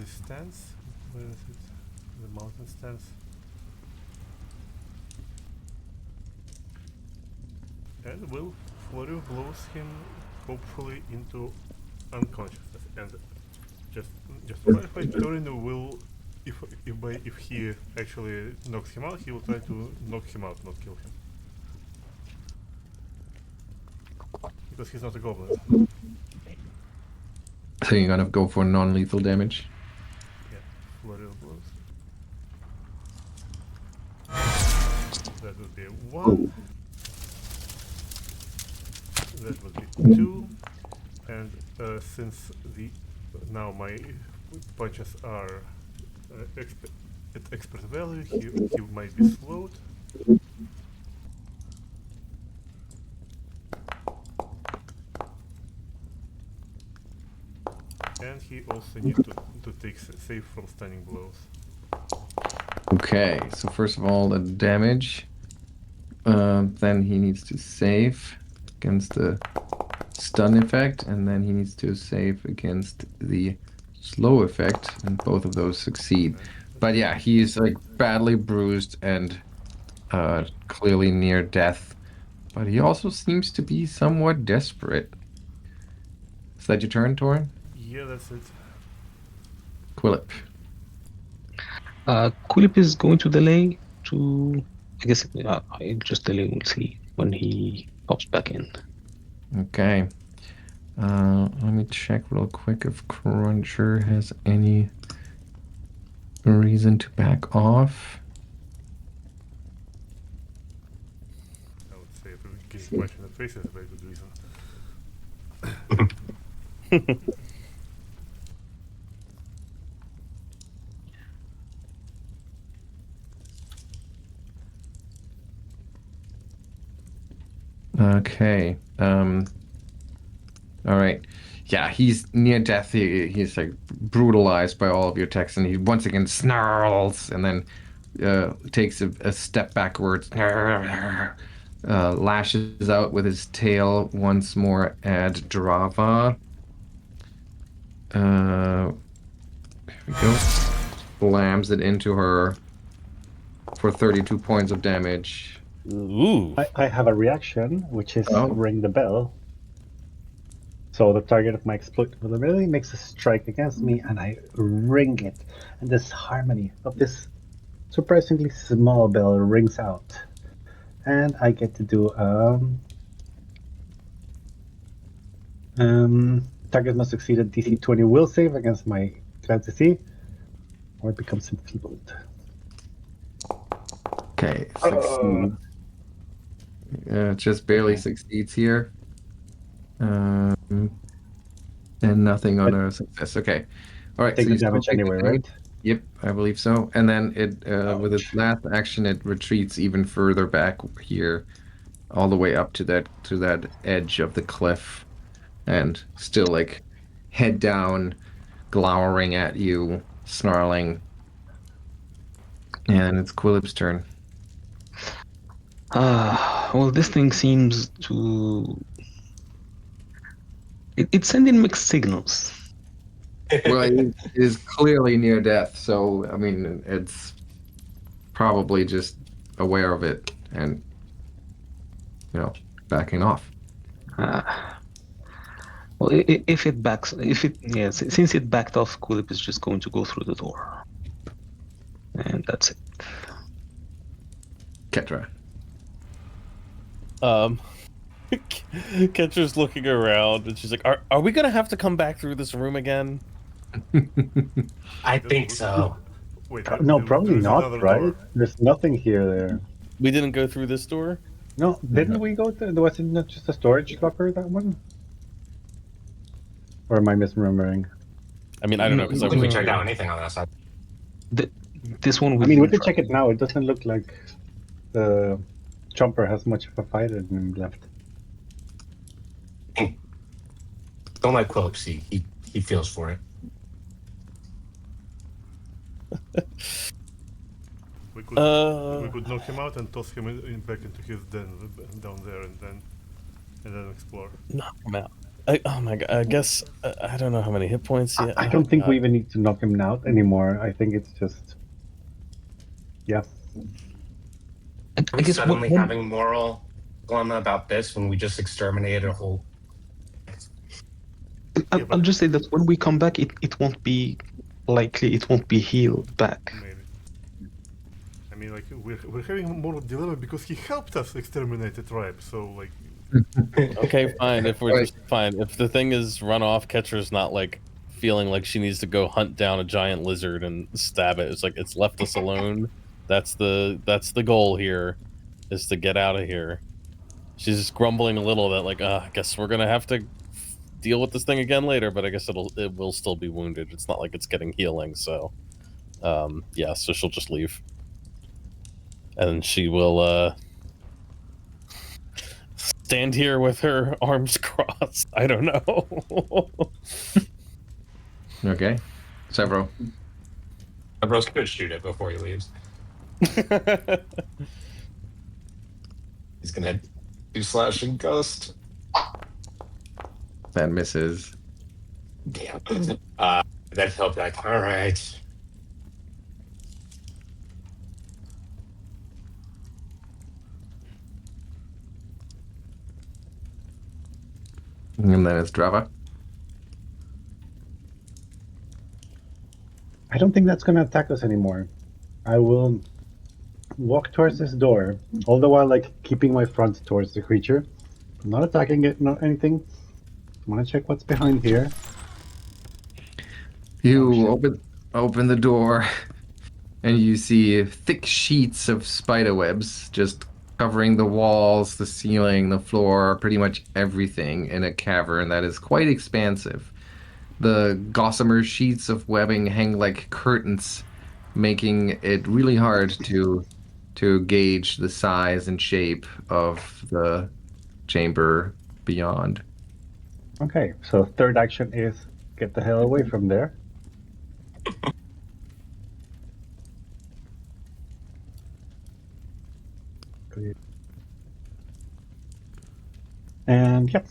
stance. Where is it? The mountain stance. And will flurry of blows him hopefully into unconsciousness. And just to clarify, Torin will, if he actually knocks him out, he will try to knock him out, not kill him, because he's not a goblin. So you're gonna go for non-lethal damage. Yeah, flurry of blows. That would be 1. That would be 2. And since now my punches are at expert value, he might be slowed. And he also needs to take save from stunning blows. Okay, so first of all, the damage. Then he needs to save against the stun effect, and then he needs to save against the slow effect, and both of those succeed. But yeah, he's like badly bruised and clearly near death. But he also seems to be somewhat desperate. Is that your turn, Torin? Yeah, that's it. Quillip. Quillip is going to delay to. I guess I'll just delay. We'll see when he pops back in. Okay. Let me check real quick if Cruncher has any reason to back off. I would say getting punched in the face is a very good reason. Okay. All right. Yeah, he's near death. He's like brutalized by all of your attacks, and he once again snarls and then takes a step backwards, lashes out with his tail once more at Drava. Here we go. Slams it into her for 32 points of damage. Ooh. I have a reaction, which is Oh. ring the bell. So the target of my exploit vulnerability makes a strike against me, and I ring it. And this harmony of this surprisingly small bell rings out. And I get to do target must succeed a DC 20 will save against my glad to see, or it becomes enfeebled. Okay, succeed. Just barely succeeds here. And nothing on a success. Okay. All right. Take So the you still damage take the anyway, damage. right? Yep, I believe so. And then it, with its last action, it retreats even further back here, all the way up to that edge of the cliff, and still like head down, glowering at you, snarling. And it's Quillip's turn. Well, this thing seems to. It's sending mixed signals. Well, it is clearly near death, so I mean, it's probably just aware of it and backing off. Well, if it backs, since it backed off, Quillip is just going to go through the door, and that's it. Ketra. Ketra's looking around, and she's like, "Are we gonna have to come back through this room again?" I think so. Wait, No, probably there's not, another right? door. There's nothing here there. We didn't go through this door. No, didn't we go there? Was it not just a storage locker, that one? Or am I misremembering? I mean, I don't know because I I don't think we wasn't checked here. out anything on that side. This one I we mean, we didn't could try. check it now. It doesn't look like the Chomper has much of a fight in him left. Don't let Quillip see. He feels for it. We could knock him out and toss him back into his den down there, and then explore. Knock him out. Oh my god! I guess I don't know how many hit points he. I don't think we even need to knock him out anymore. I think it's just, yeah. I Are we guess suddenly having moral dilemma about this when we just exterminated a whole? I'll just say that when we come back, it won't be likely. It won't be healed back. Maybe. I mean, like we're having a moral dilemma because he helped us exterminate the tribe. So like, Okay, fine. If we're Right. just fine. If the thing is run off, Ketra's not like feeling like she needs to go hunt down a giant lizard and stab it. It's like it's left us alone. That's the goal here, is to get out of here. She's just grumbling a little that like, I guess we're gonna have to deal with this thing again later. But I guess it will still be wounded. It's not like it's getting healing. So, yeah. So she'll just leave, and she will stand here with her arms crossed. I don't know. Okay. Sevro. Bros could shoot it before he leaves. He's gonna do slash and ghost. That misses. Damn. Then he'll be like, all right. And then it's Drava. I don't think that's going to attack us anymore. I will walk towards this door, all the while like keeping my front towards the creature. I'm not attacking it, not anything. I want to check what's behind here. You Oh, shit. open the door, and you see thick sheets of spider webs just covering the walls, the ceiling, the floor, pretty much everything in a cavern that is quite expansive. The gossamer sheets of webbing hang like curtains, making it really hard to gauge the size and shape of the chamber beyond. Okay, so third action is get the hell away from there. And yep,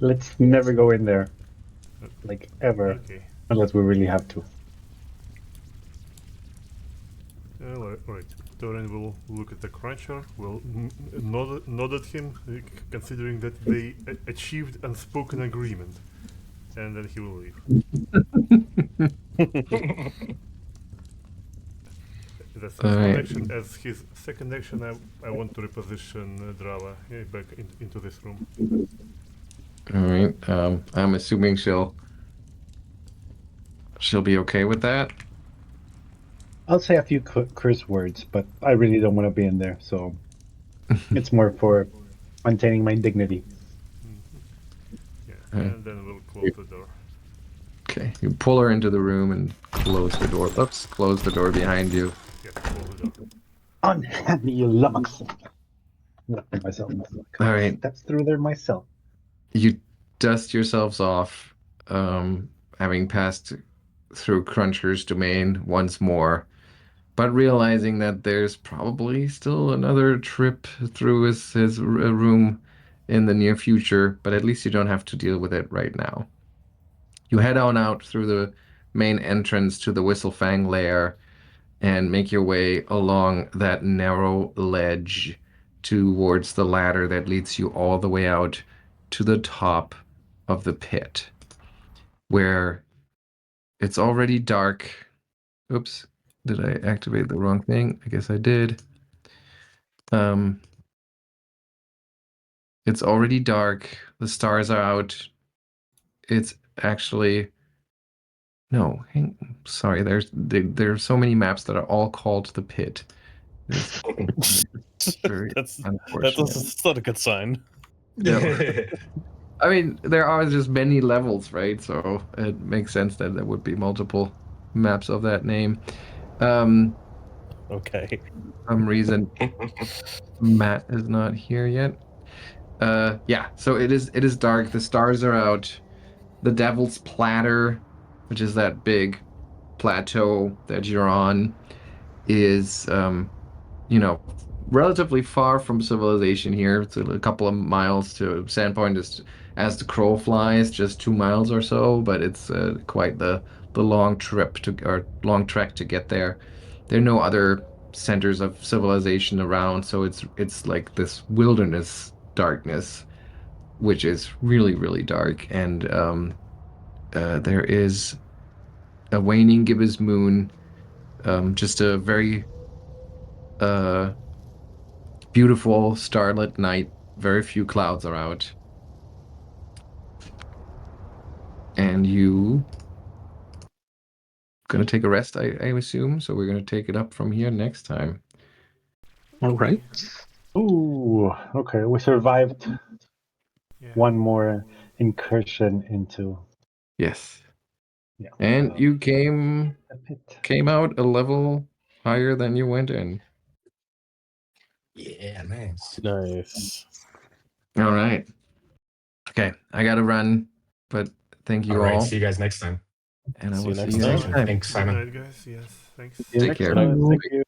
let's never go in there, like ever, okay. unless we really have to. Right. Toren will look at the cruncher. Will nod at him, considering that they achieved unspoken agreement, and then he will leave. That's his one action. As his second action, I want to reposition Drava back into this room. All right. I'm assuming she'll be okay with that. I'll say a few curse words, but I really don't want to be in there, so it's more for maintaining my dignity. Yeah, and then we'll close the door. Okay. You pull her into the room and close the door. Oops. Close the door behind you. Yeah, close the door. Unhand me, you lummox! Not myself. All right. Steps through there myself. You dust yourselves off, having passed through Cruncher's domain once more, but realizing that there's probably still another trip through his room in the near future, but at least you don't have to deal with it right now. You head on out through the main entrance to the Whistlefang lair and make your way along that narrow ledge towards the ladder that leads you all the way out to the top of the pit, where it's already dark. Oops, did I activate the wrong thing? I guess I did. It's already dark. The stars are out. It's actually no. Sorry, there's so many maps that are all called the pit. It's very unfortunate. That's not a good sign. Yeah. I mean, there are just many levels, right? So it makes sense that there would be multiple maps of that name. Okay. For some reason, Matt is not here yet. Yeah. So it is dark. The stars are out. The Devil's Platter, which is that big plateau that you're on, is relatively far from civilization here. It's a couple of miles to Sandpoint is as the crow flies, just 2 miles or so, but it's quite the long long trek to get there. There are no other centers of civilization around, so it's like this wilderness darkness, which is really, really dark. And there is a waning gibbous moon, just a very uh, beautiful starlit night. Very few clouds are out. And you gonna take a rest, I assume. So we're gonna take it up from here next time. All right. Ooh, okay. We survived Yeah. one more incursion into Yes. yeah. And you came the pit. out a level higher than you went in. Yeah, nice. Nice. All right. Okay, I gotta run, but thank you All right, all, see you guys next time. and I See will you see next you next time. time. Thanks, Good Simon. night, guys. Yes, thanks. See you Take next care. time. Thank you.